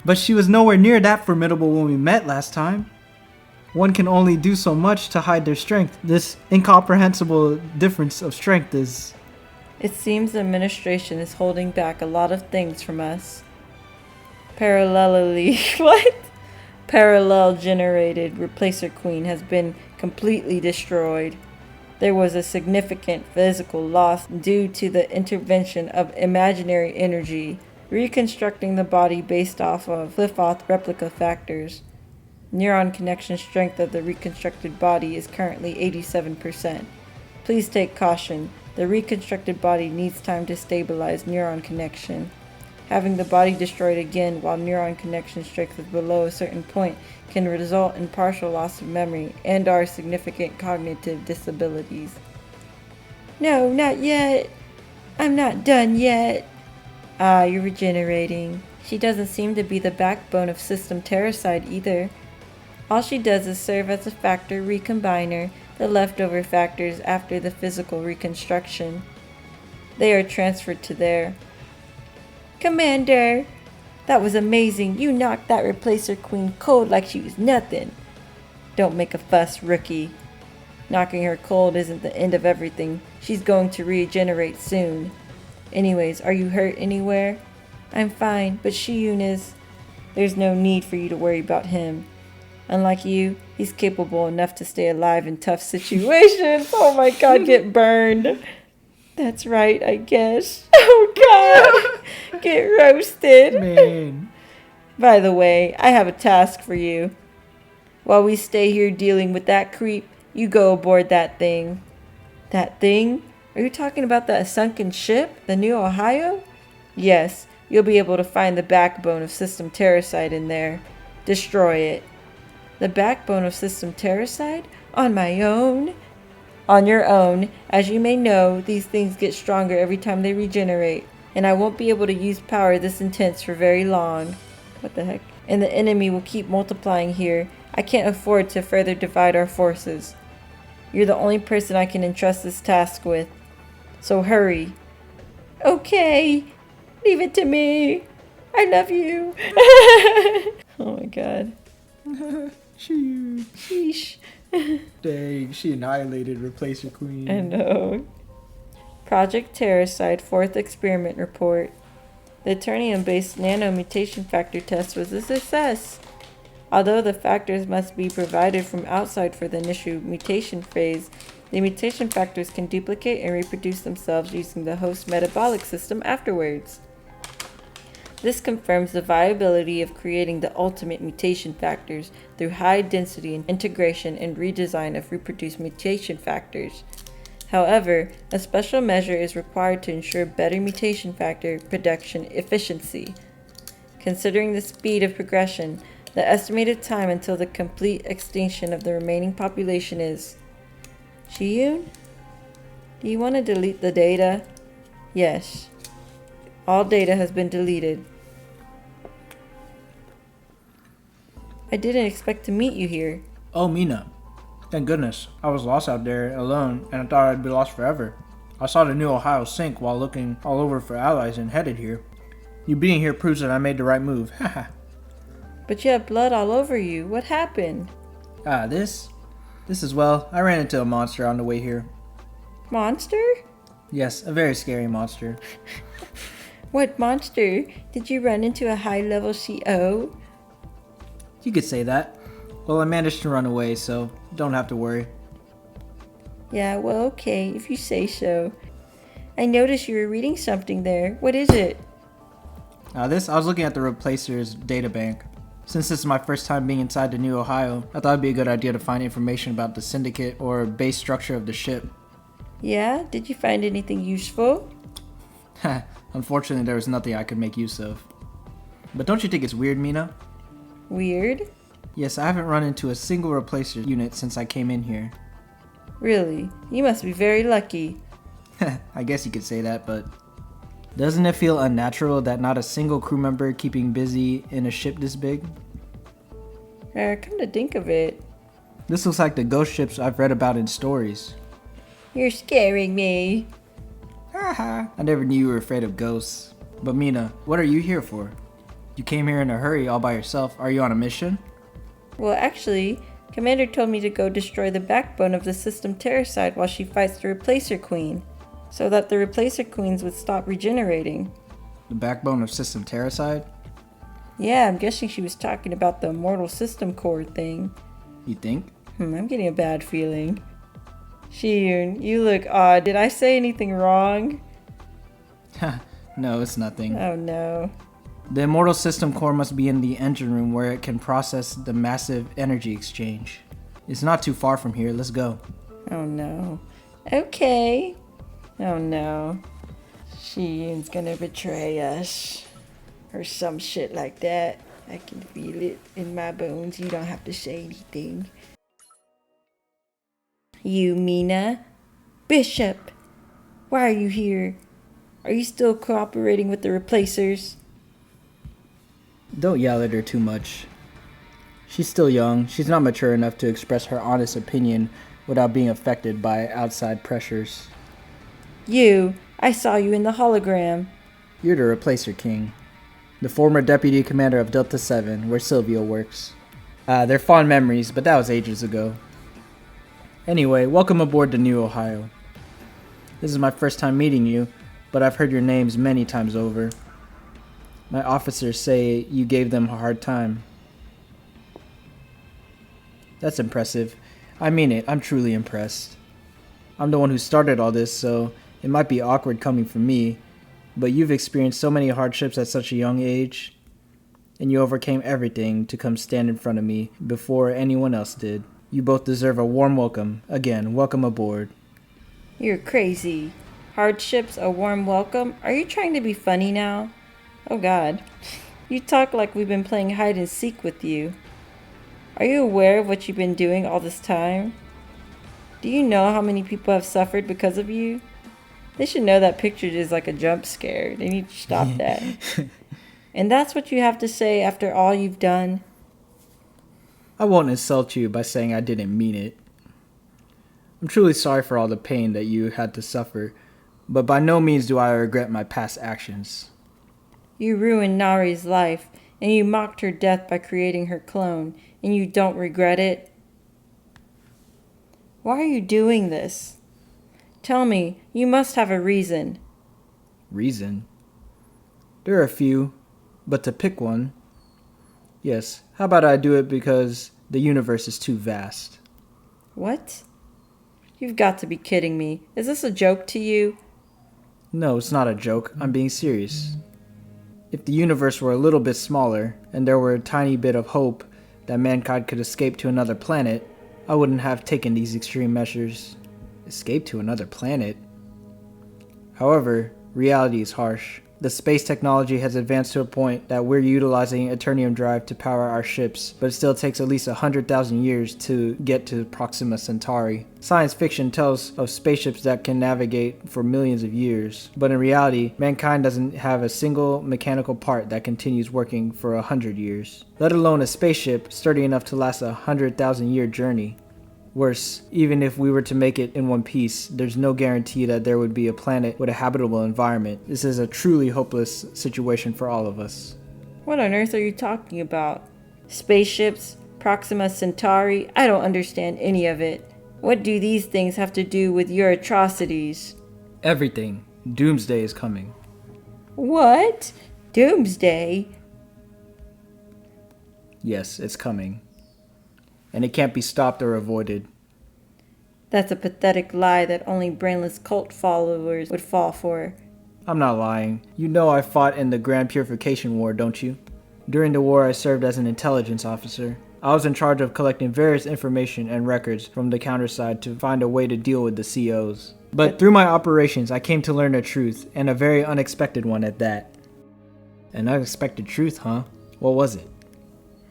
But she was nowhere near that formidable when we met last time. One can only do so much to hide their strength. This incomprehensible difference of strength is... It seems the administration is holding back a lot of things from us. What? Parallel generated Replacer Queen has been completely destroyed. There was a significant physical loss due to the intervention of imaginary energy, reconstructing the body based off of Cliffoth replica factors. Neuron connection strength of the reconstructed body is currently 87%. Please take caution. The reconstructed body needs time to stabilize neuron connection. Having the body destroyed again while neuron connection strength is below a certain point can result in partial loss of memory and/or significant cognitive disabilities. No, not yet. I'm not done yet. You're regenerating. She doesn't seem to be the backbone of System Counterside either. All she does is serve as a factor recombiner, the leftover factors after the physical reconstruction. They are transferred to there. Commander! That was amazing. You knocked that Replacer Queen cold like she was nothing. Don't make a fuss, rookie. Knocking her cold isn't the end of everything. She's going to regenerate soon. Anyways, are you hurt anywhere? I'm fine, but Shiyun is. There's no need for you to worry about him. Unlike you, he's capable enough to stay alive in tough situations. Oh my god, get burned. That's right, I guess. Oh god, get roasted. Man. By the way, I have a task for you. While we stay here dealing with that creep, you go aboard that thing. That thing? Are you talking about that sunken ship, the New Ohio? Yes, you'll be able to find the backbone of System Counterside in there. Destroy it. The backbone of System Counterside? On my own? On your own. As you may know, these things get stronger every time they regenerate, and I won't be able to use power this intense for very long. What the heck? And the enemy will keep multiplying here. I can't afford to further divide our forces. You're the only person I can entrust this task with. So hurry. Okay. Leave it to me. I love you. Oh my god. Sheesh. Dang, she annihilated Replacer Queen. I know. Project Counterside 4th Experiment Report. The Eternium-based nano-mutation factor test was a success. Although the factors must be provided from outside for the initial mutation phase, the mutation factors can duplicate and reproduce themselves using the host metabolic system afterwards. This confirms the viability of creating the ultimate mutation factors through high density and integration and redesign of reproduced mutation factors. However, a special measure is required to ensure better mutation factor production efficiency. Considering the speed of progression, the estimated time until the complete extinction of the remaining population is... Shiyun? Do you want to delete the data? Yes. All data has been deleted. I didn't expect to meet you here. Oh, Mina. Thank goodness. I was lost out there, alone, and I thought I'd be lost forever. I saw the New Ohio sink while looking all over for allies and headed here. You being here proves that I made the right move. Haha. But you have blood all over you. What happened? This is, well, I ran into a monster on the way here. Monster? Yes, a very scary monster. What monster? Did you run into a high-level CO? You could say that. Well, I managed to run away, so don't have to worry. Yeah, well, okay, if you say so. I noticed you were reading something there. What is it? I was looking at the Replacer's databank. Since this is my first time being inside the New Ohio, I thought it'd be a good idea to find information about the syndicate or base structure of the ship. Yeah? Did you find anything useful? Unfortunately, there was nothing I could make use of. But don't you think it's weird, Mina? Weird? Yes, I haven't run into a single replacer unit since I came in here. Really? You must be very lucky. I guess you could say that, but doesn't it feel unnatural that not a single crew member keeping busy in a ship this big? Come to think of it. This looks like the ghost ships I've read about in stories. You're scaring me. Haha, I never knew you were afraid of ghosts. But Mina, what are you here for? You came here in a hurry all by yourself. Are you on a mission? Well, actually, Commander told me to go destroy the backbone of the system Counterside while she fights the Replacer Queen, so that the Replacer Queens would stop regenerating. The backbone of System Counterside? Yeah, I'm guessing she was talking about the Immortal System Core thing. You think? I'm getting a bad feeling. Shiyun, you look odd. Did I say anything wrong? No, it's nothing. Oh no. The Immortal System Core must be in the engine room where it can process the massive energy exchange. It's not too far from here. Let's go. Oh no. Okay. Oh no. Shiyun's gonna betray us. Or some shit like that. I can feel it in my bones. You don't have to say anything. You, Mina? Bishop! Why are you here? Are you still cooperating with the replacers? Don't yell at her too much. She's still young. She's not mature enough to express her honest opinion without being affected by outside pressures. You! I saw you in the hologram. You're the Replacer King. The former deputy commander of Delta 7, where Sylvia works. They're fond memories, but that was ages ago. Anyway, welcome aboard the New Ohio. This is my first time meeting you, but I've heard your names many times over. My officers say you gave them a hard time. That's impressive. I mean it, I'm truly impressed. I'm the one who started all this, so it might be awkward coming from me, but you've experienced so many hardships at such a young age, and you overcame everything to come stand in front of me before anyone else did. You both deserve a warm welcome. Again, welcome aboard. You're crazy. Hardships, a warm welcome? Are you trying to be funny now? Oh god. You talk like we've been playing hide and seek with you. Are you aware of what you've been doing all this time? Do you know how many people have suffered because of you? They should know that picture is like a jump scare. They need to stop that. And that's what you have to say after all you've done? I won't insult you by saying I didn't mean it. I'm truly sorry for all the pain that you had to suffer, but by no means do I regret my past actions. You ruined Nari's life, and you mocked her death by creating her clone, and you don't regret it? Why are you doing this? Tell me, you must have a reason. Reason? There are a few, but to pick one... Yes, how about I do it because the universe is too vast? What? You've got to be kidding me. Is this a joke to you? No, it's not a joke. I'm being serious. If the universe were a little bit smaller, and there were a tiny bit of hope that mankind could escape to another planet, I wouldn't have taken these extreme measures. Escape to another planet? However, reality is harsh. The space technology has advanced to a point that we're utilizing Eternium drive to power our ships, but it still takes at least 100,000 years to get to Proxima Centauri. Science fiction tells of spaceships that can navigate for millions of years, but in reality, mankind doesn't have a single mechanical part that continues working for 100 years, let alone a spaceship sturdy enough to last a 100,000-year journey. Worse, even if we were to make it in one piece, there's no guarantee that there would be a planet with a habitable environment. This is a truly hopeless situation for all of us. What on earth are you talking about? Spaceships? Proxima Centauri? I don't understand any of it. What do these things have to do with your atrocities? Everything. Doomsday is coming. What? Doomsday? Yes, it's coming. And it can't be stopped or avoided. That's a pathetic lie that only brainless cult followers would fall for. I'm not lying. You know I fought in the Grand Purification War, don't you? During the war I served as an intelligence officer. I was in charge of collecting various information and records from the Counterside to find a way to deal with the COs. But through my operations, I came to learn the truth, and a very unexpected one at that. An unexpected truth, huh? What was it?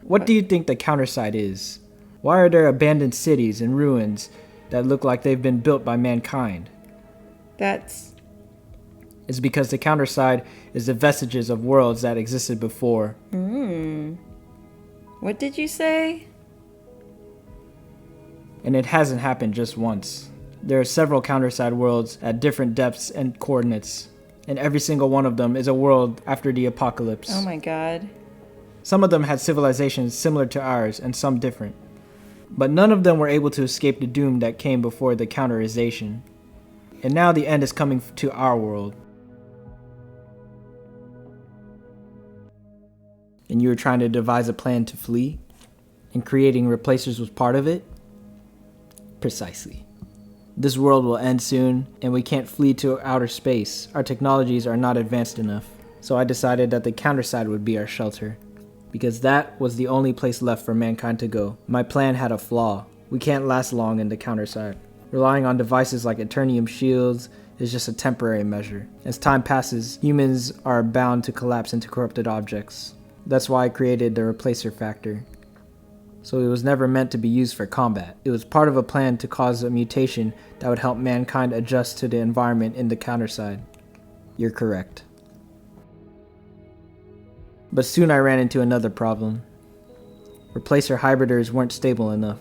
What do you think the Counterside is? Why are there abandoned cities and ruins that look like they've been built by mankind? It's because the Counterside is the vestiges of worlds that existed before. What did you say? And it hasn't happened just once. There are several Counterside worlds at different depths and coordinates, and every single one of them is a world after the apocalypse. Oh my god. Some of them had civilizations similar to ours, and some different. But none of them were able to escape the doom that came before the counterization. And now the end is coming to our world. And you were trying to devise a plan to flee? And creating replacers was part of it? Precisely. This world will end soon, and we can't flee to outer space. Our technologies are not advanced enough. So I decided that the Counterside would be our shelter, because that was the only place left for mankind to go. My plan had a flaw. We can't last long in the Counterside. Relying on devices like Eternium shields is just a temporary measure. As time passes, humans are bound to collapse into corrupted objects. That's why I created the replacer factor. So it was never meant to be used for combat. It was part of a plan to cause a mutation that would help mankind adjust to the environment in the Counterside. You're correct. But soon I ran into another problem. Replacer hybriders weren't stable enough.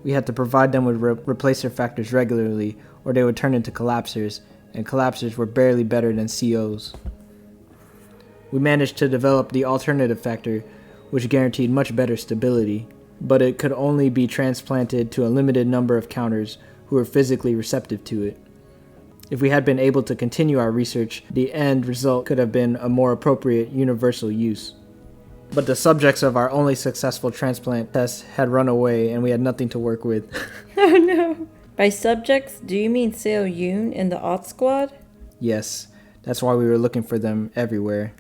We had to provide them with replacer factors regularly, or they would turn into collapsers, and collapsers were barely better than COs. We managed to develop the alternative factor, which guaranteed much better stability, but it could only be transplanted to a limited number of counters who were physically receptive to it. If we had been able to continue our research, the end result could have been a more appropriate universal use. But the subjects of our only successful transplant test had run away, and we had nothing to work with. Oh no. By subjects, do you mean Seo Yoon and the Aught Squad? Yes, that's why we were looking for them everywhere.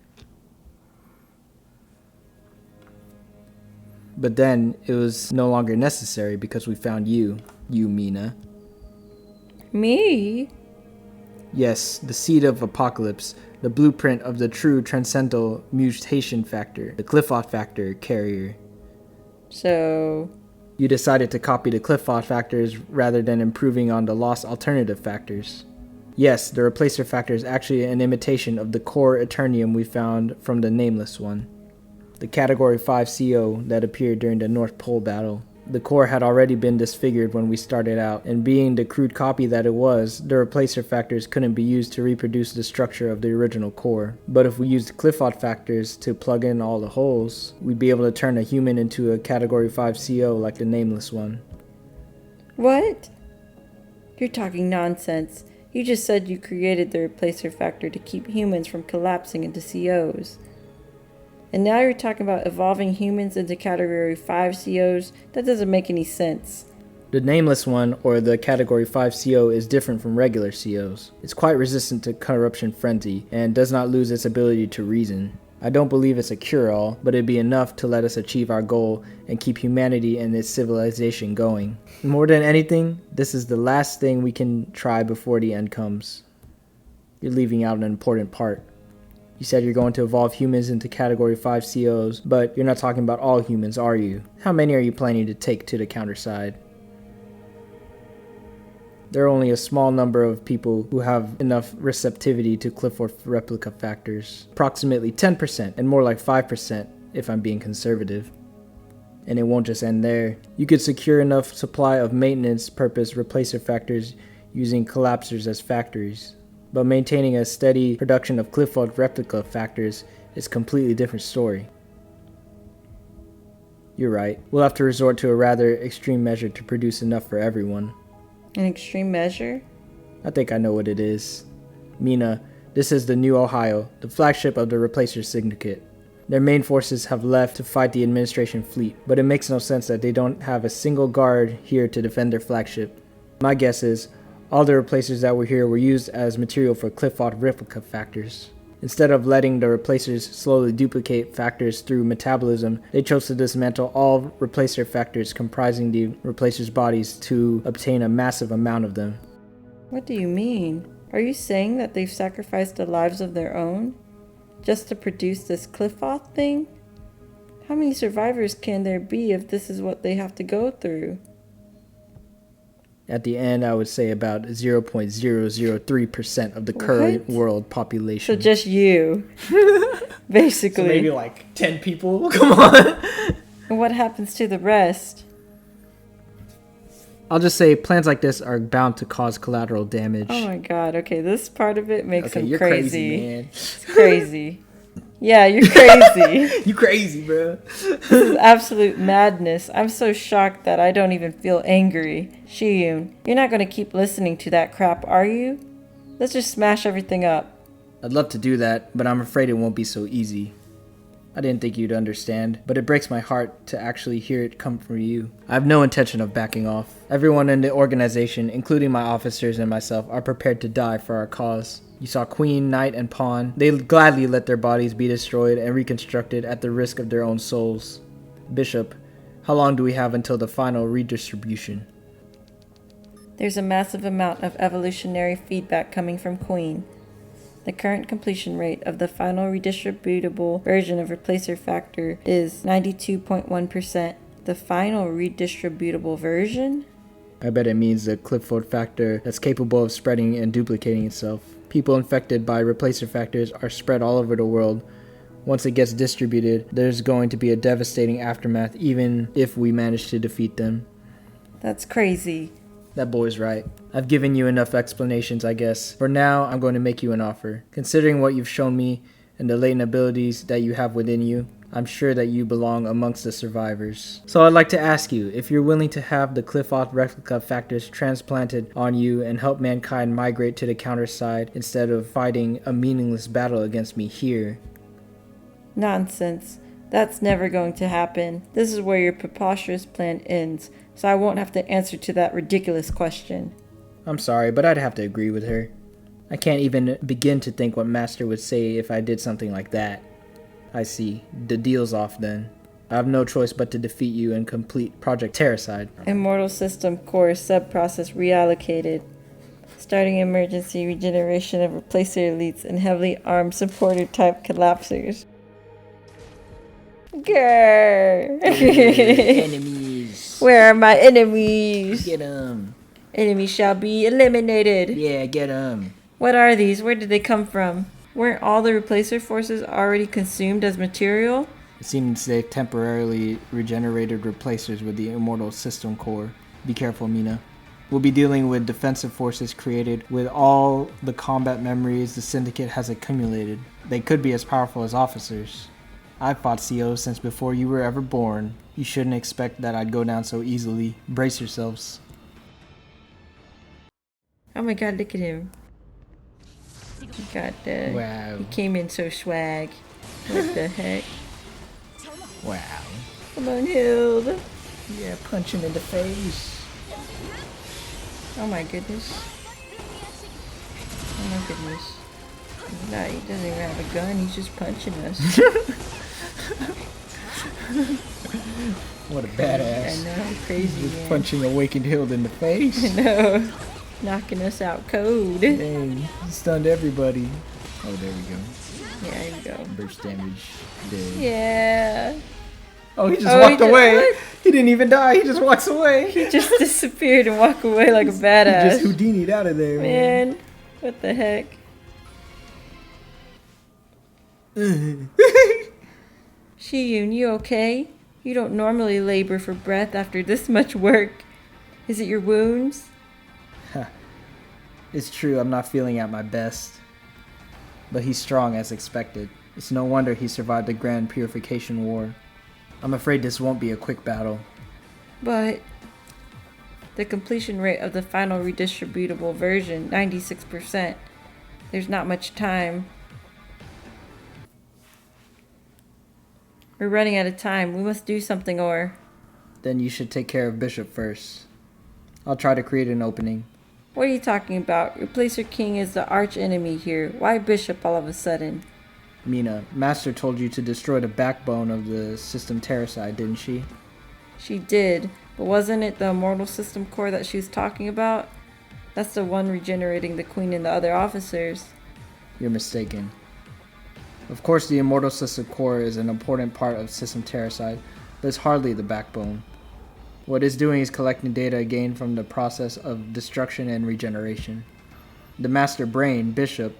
But then, it was no longer necessary because we found you, Mina. Me? Yes, the seed of apocalypse, the blueprint of the true transcendental mutation factor, the Clifford factor carrier. So... You decided to copy the Clifford factors rather than improving on the lost alternative factors. Yes, the replacer factor is actually an imitation of the core Eternium we found from the Nameless one, the Category 5 CO that appeared during the North Pole battle. The core had already been disfigured when we started out, and being the crude copy that it was, the replacer factors couldn't be used to reproduce the structure of the original core. But if we used Clifford factors to plug in all the holes, we'd be able to turn a human into a Category 5 CO like the Nameless one. What? You're talking nonsense. You just said you created the replacer factor to keep humans from collapsing into COs. And now you're talking about evolving humans into Category 5 COs? That doesn't make any sense. The Nameless one, or the Category 5 CO, is different from regular COs. It's quite resistant to corruption frenzy, and does not lose its ability to reason. I don't believe it's a cure-all, but it'd be enough to let us achieve our goal and keep humanity and its civilization going. More than anything, this is the last thing we can try before the end comes. You're leaving out an important part. You said you're going to evolve humans into Category 5 COs, but you're not talking about all humans, are you? How many are you planning to take to the Counterside? There are only a small number of people who have enough receptivity to Clifford replica factors. Approximately 10%, and more like 5% if I'm being conservative. And it won't just end there. You could secure enough supply of maintenance purpose replacer factors using collapsers as factories. But maintaining a steady production of Clifford replica factors is a completely different story. You're right. We'll have to resort to a rather extreme measure to produce enough for everyone. An extreme measure? I think I know what it is. Mina, this is the New Ohio, the flagship of the Replacer Syndicate. Their main forces have left to fight the administration fleet, but it makes no sense that they don't have a single guard here to defend their flagship. My guess is, all the replacers that were here were used as material for Clifford replica factors. Instead of letting the replacers slowly duplicate factors through metabolism, they chose to dismantle all replacer factors comprising the replacers' bodies to obtain a massive amount of them. What do you mean? Are you saying that they've sacrificed the lives of their own just to produce this Cliffoth thing? How many survivors can there be if this is what they have to go through? At the end, I would say about 0.003% of the current world population. So just you, basically. So maybe like 10 people? Come on. And what happens to the rest? I'll just say plans like this are bound to cause collateral damage. Oh my god, okay, this part of it makes him you're crazy. Man. It's crazy. Yeah, you're crazy. You crazy, bro. This is absolute madness. I'm so shocked that I don't even feel angry. Shiyun, you're not going to keep listening to that crap, are you? Let's just smash everything up. I'd love to do that, but I'm afraid it won't be so easy. I didn't think you'd understand, but it breaks my heart to actually hear it come from you. I have no intention of backing off. Everyone in the organization, including my officers and myself, are prepared to die for our cause. You saw Queen, Knight, and Pawn. They gladly let their bodies be destroyed and reconstructed at the risk of their own souls. Bishop, how long do we have until the final redistribution? There's a massive amount of evolutionary feedback coming from Queen. The current completion rate of the final redistributable version of replacer factor is 92.1%. The final redistributable version? I bet it means the Clifford factor that's capable of spreading and duplicating itself. People infected by replacer factors are spread all over the world. Once it gets distributed, there's going to be a devastating aftermath even if we manage to defeat them. That's crazy. That boy's right. I've given you enough explanations, I guess. For now, I'm going to make you an offer. Considering what you've shown me and the latent abilities that you have within you, I'm sure that you belong amongst the survivors. So I'd like to ask you if you're willing to have the Cliffoth replica factors transplanted on you and help mankind migrate to the Counterside instead of fighting a meaningless battle against me here. Nonsense. That's never going to happen. This is where your preposterous plan ends, so I won't have to answer to that ridiculous question. I'm sorry, but I'd have to agree with her. I can't even begin to think what Master would say if I did something like that. I see. The deal's off then. I have no choice but to defeat you and complete Project Terracide. Immortal System Core Subprocess reallocated. Starting emergency regeneration of replacer elites and heavily armed supporter type collapsers. Grrr. Enemies. Where are my enemies? Get them. Enemies shall be eliminated. Yeah, get them. What are these? Where did they come from? Weren't all the replacer forces already consumed as material? It seems they've temporarily regenerated replacers with the Immortal System Core. Be careful, Mina. We'll be dealing with defensive forces created with all the combat memories the Syndicate has accumulated. They could be as powerful as officers. I've fought COs since before you were ever born. You shouldn't expect that I'd go down so easily. Brace yourselves. Oh my god, look at him. God, Wow. he came in so swag. What the heck? Wow. Come on, Hilde. Yeah, punch him in the face. Oh my goodness. Oh my goodness. No, he doesn't even have a gun, he's just punching us. What a badass. I know, crazy Just man. punching Awakened Hilde in the face. I know. Knocking us out cold. Dang, he stunned everybody. Oh, there we go. Yeah, there you go. Burst damage. Dead. Yeah. Oh, he just walked did- away. what? He didn't even die. He just walks away. He just disappeared and walked away like a He badass. just Houdini'd out of there, man. Man, what the heck? Shiyun, you okay? You don't normally labor for breath after this much work. Is it your wounds? It's true, I'm not feeling at my best. But he's strong as expected. It's no wonder he survived the Grand Purification War. I'm afraid this won't be a quick battle. But the completion rate of the final redistributable version, 96%. There's not much time. We're running out of time. We must do something, or... Then you should take care of Bishop first. I'll try to create an opening. What are you talking about? Replacer King is the arch enemy here. Why Bishop all of a sudden? Mina, Master told you to destroy the backbone of the system Counterside, didn't she? She did, but wasn't it the immortal system core that she was talking about? That's the one regenerating the queen and the other officers. You're mistaken. Of course, the immortal system core is an important part of system Counterside, but it's hardly the backbone. What it's doing is collecting data gained from the process of destruction and regeneration. The master brain, Bishop,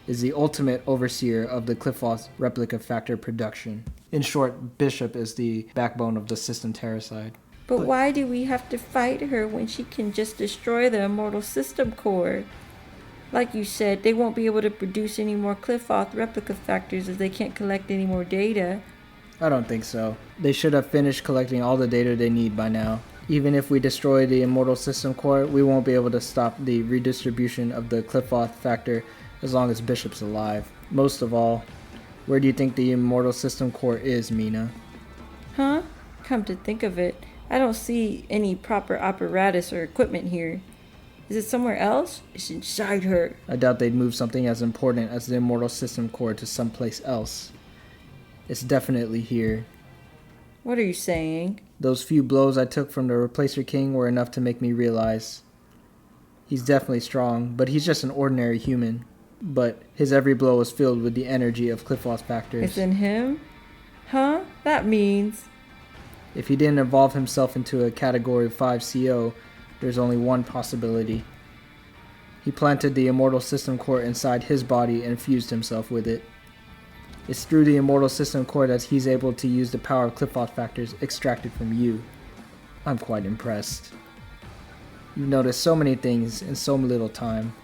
is the ultimate overseer of the Qliphoth replica factor production. In short, Bishop is the backbone of the system Counterside. But why do we have to fight her when she can just destroy the immortal system core? Like you said, they won't be able to produce any more Qliphoth replica factors if they can't collect any more data. I don't think so. They should have finished collecting all the data they need by now. Even if we destroy the immortal system core, we won't be able to stop the redistribution of the Qliphoth factor as long as Bishop's alive. Most of all, where do you think the immortal system core is, Mina? Huh? Come to think of it, I don't see any proper apparatus or equipment here. Is it somewhere else? It's inside her. I doubt they'd move something as important as the immortal system core to someplace else. It's definitely here. What are you saying? Those few blows I took from the Replacer King were enough to make me realize. He's definitely strong, but he's just an ordinary human. But his every blow is filled with the energy of Qliphoth factors. It's in him? Huh? That means... If he didn't evolve himself into a Category 5 CO, there's only one possibility. He planted the immortal system core inside his body and fused himself with it. It's through the immortal system core that he's able to use the power of Qliphoth factors extracted from you. I'm quite impressed. You've noticed so many things in so little time.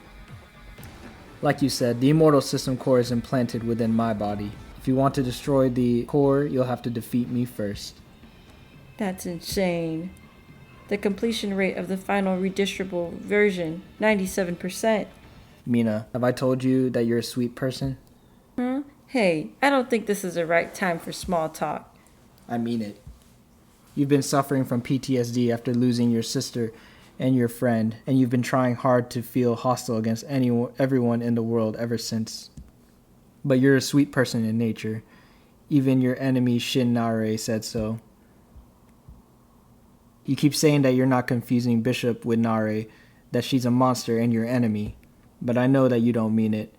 Like you said, the immortal system core is implanted within my body. If you want to destroy the core, you'll have to defeat me first. That's insane. The completion rate of the final redistributable version, 97%. Mina, have I told you that you're a sweet person? Huh? Hey, I don't think this is the right time for small talk. I mean it. You've been suffering from PTSD after losing your sister and your friend, and you've been trying hard to feel hostile against everyone in the world ever since. But you're a sweet person in nature. Even your enemy Shin Nare said so. You keep saying that you're not confusing Bishop with Nare, that she's a monster and your enemy, but I know that you don't mean it.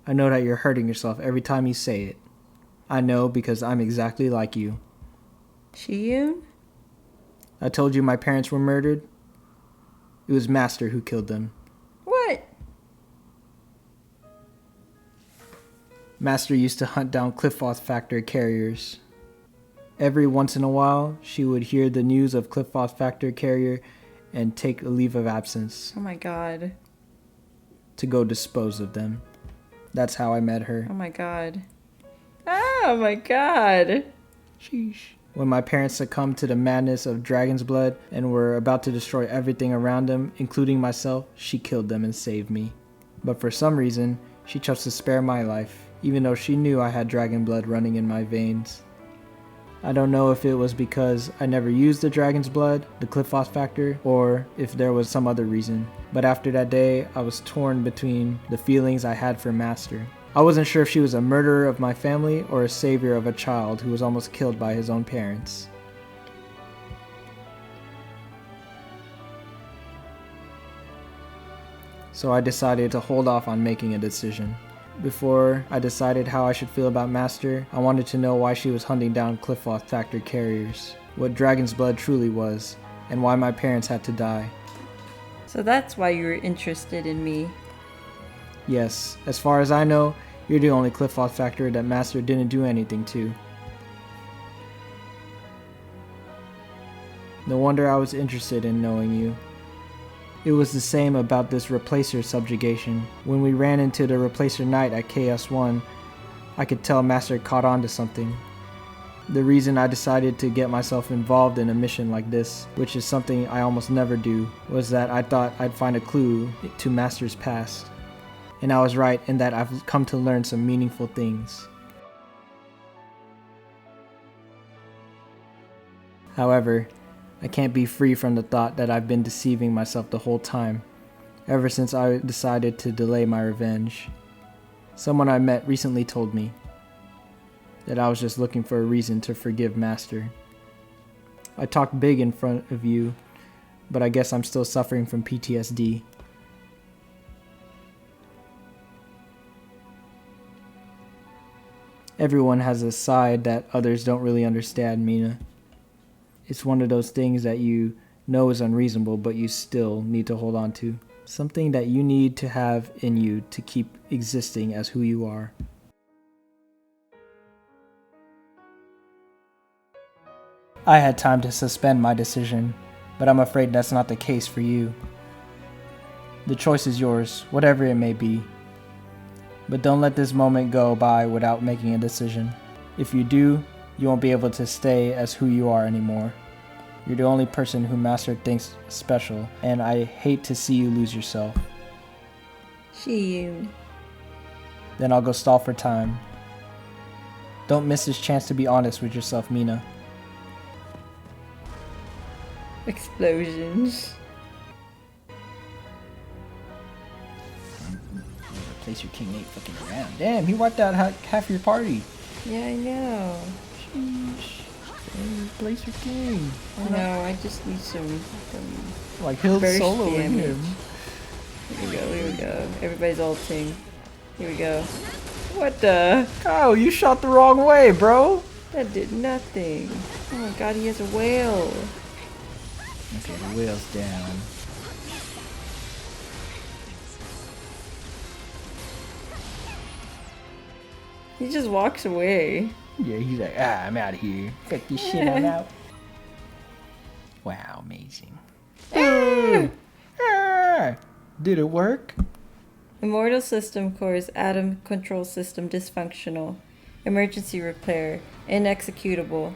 I know that you're hurting yourself every time you say it. I know because I'm exactly like you. Shiyun? I told you my parents were murdered. It was Master who killed them. What? Master used to hunt down Qliphoth factor carriers. Every once in a while, she would hear the news of Qliphoth factor carrier and take a leave of absence. Oh my god. To go dispose of them. That's how I met her. Oh my god. Oh my god. Sheesh. When my parents succumbed to the madness of dragon's blood and were about to destroy everything around them, including myself, she killed them and saved me. But for some reason, she chose to spare my life, even though she knew I had dragon blood running in my veins. I don't know if it was because I never used the dragon's blood, the Qliphoth factor, or if there was some other reason. But after that day, I was torn between the feelings I had for Master. I wasn't sure if she was a murderer of my family or a savior of a child who was almost killed by his own parents. So I decided to hold off on making a decision. Before I decided how I should feel about Master, I wanted to know why she was hunting down Qliphoth factor carriers, what dragon's blood truly was, and why my parents had to die. So that's why you were interested in me. Yes, as far as I know, you're the only Qliphoth factor that Master didn't do anything to. No wonder I was interested in knowing you. It was the same about this Replacer subjugation. When we ran into the Replacer Knight at KS1, I could tell Master caught on to something. The reason I decided to get myself involved in a mission like this, which is something I almost never do, was that I thought I'd find a clue to Master's past. And I was right in that I've come to learn some meaningful things. However, I can't be free from the thought that I've been deceiving myself the whole time, ever since I decided to delay my revenge. Someone I met recently told me that I was just looking for a reason to forgive Master. I talked big in front of you, but I guess I'm still suffering from PTSD. Everyone has a side that others don't really understand, Mina. It's one of those things that you know is unreasonable, but you still need to hold on to. Something that you need to have in you to keep existing as who you are. I had time to suspend my decision, but I'm afraid that's not the case for you. The choice is yours, whatever it may be. But don't let this moment go by without making a decision. If you do, you won't be able to stay as who you are anymore. You're the only person who Master thinks special, and I hate to see you lose yourself. Shiyun. Then I'll go stall for time. Don't miss this chance to be honest with yourself, Mina. Explosions. Placer King ain't fucking around. Damn, he wiped out half your party. Yeah, I know. Sheesh. Damn, Placer King. I know, I just need some Like Hilde burst solo in damage. him. Here we go. Everybody's ulting. Here we go. What the? Kyle, you shot the wrong way, bro. That did nothing. Oh my god, he has a whale. Okay, the wheel's down. He just walks away. Yeah, he's like, I'm out of here. Cut this shit on out. Wow, amazing. Did it work? Immortal System Core's Atom Control System dysfunctional. Emergency repair. Inexecutable.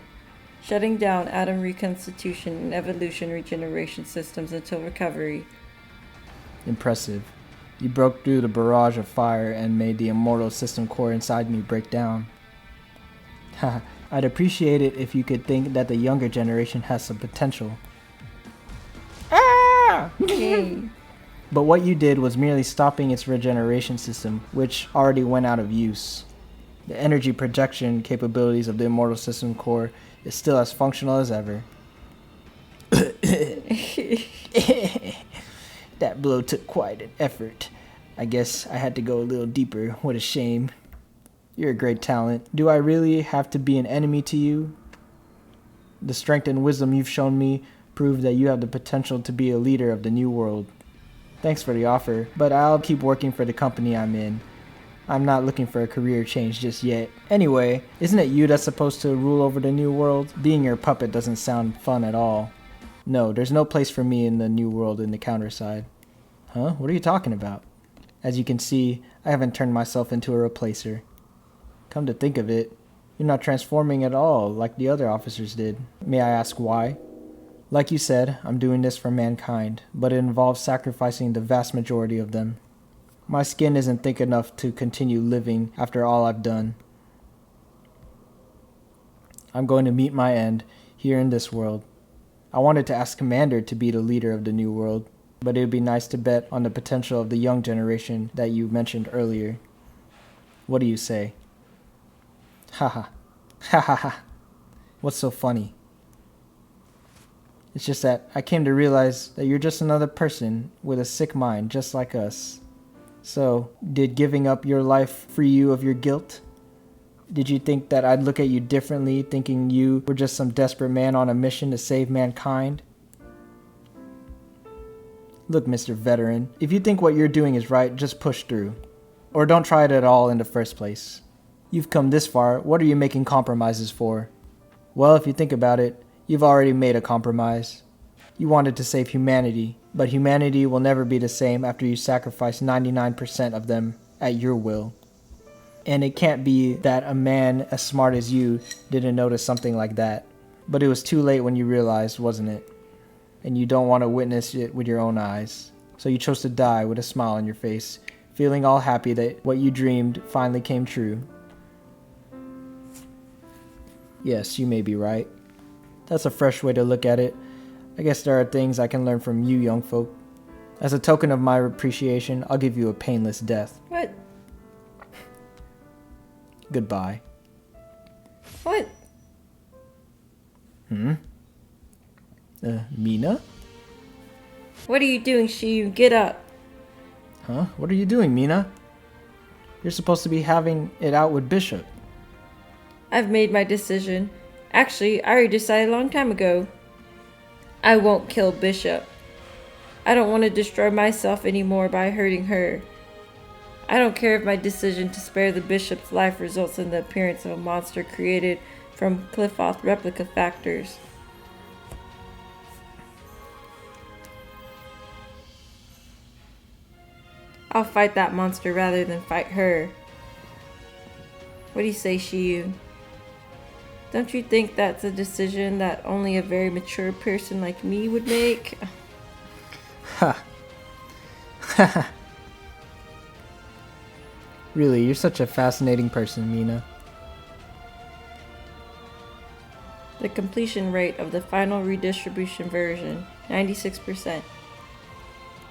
Shutting down atom reconstitution and evolution regeneration systems until recovery. Impressive. You broke through the barrage of fire and made the immortal system core inside me break down. Haha, I'd appreciate it if you could think that the younger generation has some potential. Yay. But what you did was merely stopping its regeneration system, which already went out of use. The energy projection capabilities of the immortal system core is still as functional as ever. That blow took quite an effort. I guess I had to go a little deeper. What a shame. You're a great talent. Do I really have to be an enemy to you? The strength and wisdom you've shown me prove that you have the potential to be a leader of the new world. Thanks for the offer, but I'll keep working for the company I'm in. I'm not looking for a career change just yet. Anyway, isn't it you that's supposed to rule over the new world? Being your puppet doesn't sound fun at all. No, there's no place for me in the new world in the Counterside. Huh? What are you talking about? As you can see, I haven't turned myself into a replacer. Come to think of it, you're not transforming at all like the other officers did. May I ask why? Like you said, I'm doing this for mankind, but it involves sacrificing the vast majority of them. My skin isn't thick enough to continue living after all I've done. I'm going to meet my end here in this world. I wanted to ask Commander to be the leader of the new world, but it would be nice to bet on the potential of the young generation that you mentioned earlier. What do you say? Haha. Ha ha ha. What's so funny? It's just that I came to realize that you're just another person with a sick mind just like us. So, did giving up your life free you of your guilt? Did you think that I'd look at you differently, thinking you were just some desperate man on a mission to save mankind? Look, Mr. Veteran, if you think what you're doing is right, just push through. Or don't try it at all in the first place. You've come this far, what are you making compromises for? Well, if you think about it, you've already made a compromise. You wanted to save humanity, but humanity will never be the same after you sacrifice 99% of them at your will. And it can't be that a man as smart as you didn't notice something like that. But it was too late when you realized, wasn't it? And you don't want to witness it with your own eyes. So you chose to die with a smile on your face, feeling all happy that what you dreamed finally came true. Yes, you may be right. That's a fresh way to look at it. I guess there are things I can learn from you young folk. As a token of my appreciation, I'll give you a painless death. What? Goodbye. What? Mina? What are you doing, Shiyu? Get up. Huh? What are you doing, Mina? You're supposed to be having it out with Bishop. I've made my decision. Actually, I already decided a long time ago. I won't kill Bishop. I don't want to destroy myself anymore by hurting her. I don't care if my decision to spare the Bishop's life results in the appearance of a monster created from Cliffoth replica factors. I'll fight that monster rather than fight her. What do you say, Shiyu? Don't you think that's a decision that only a very mature person like me would make? Ha. Really, you're such a fascinating person, Mina. The completion rate of the final redistribution version, 96%.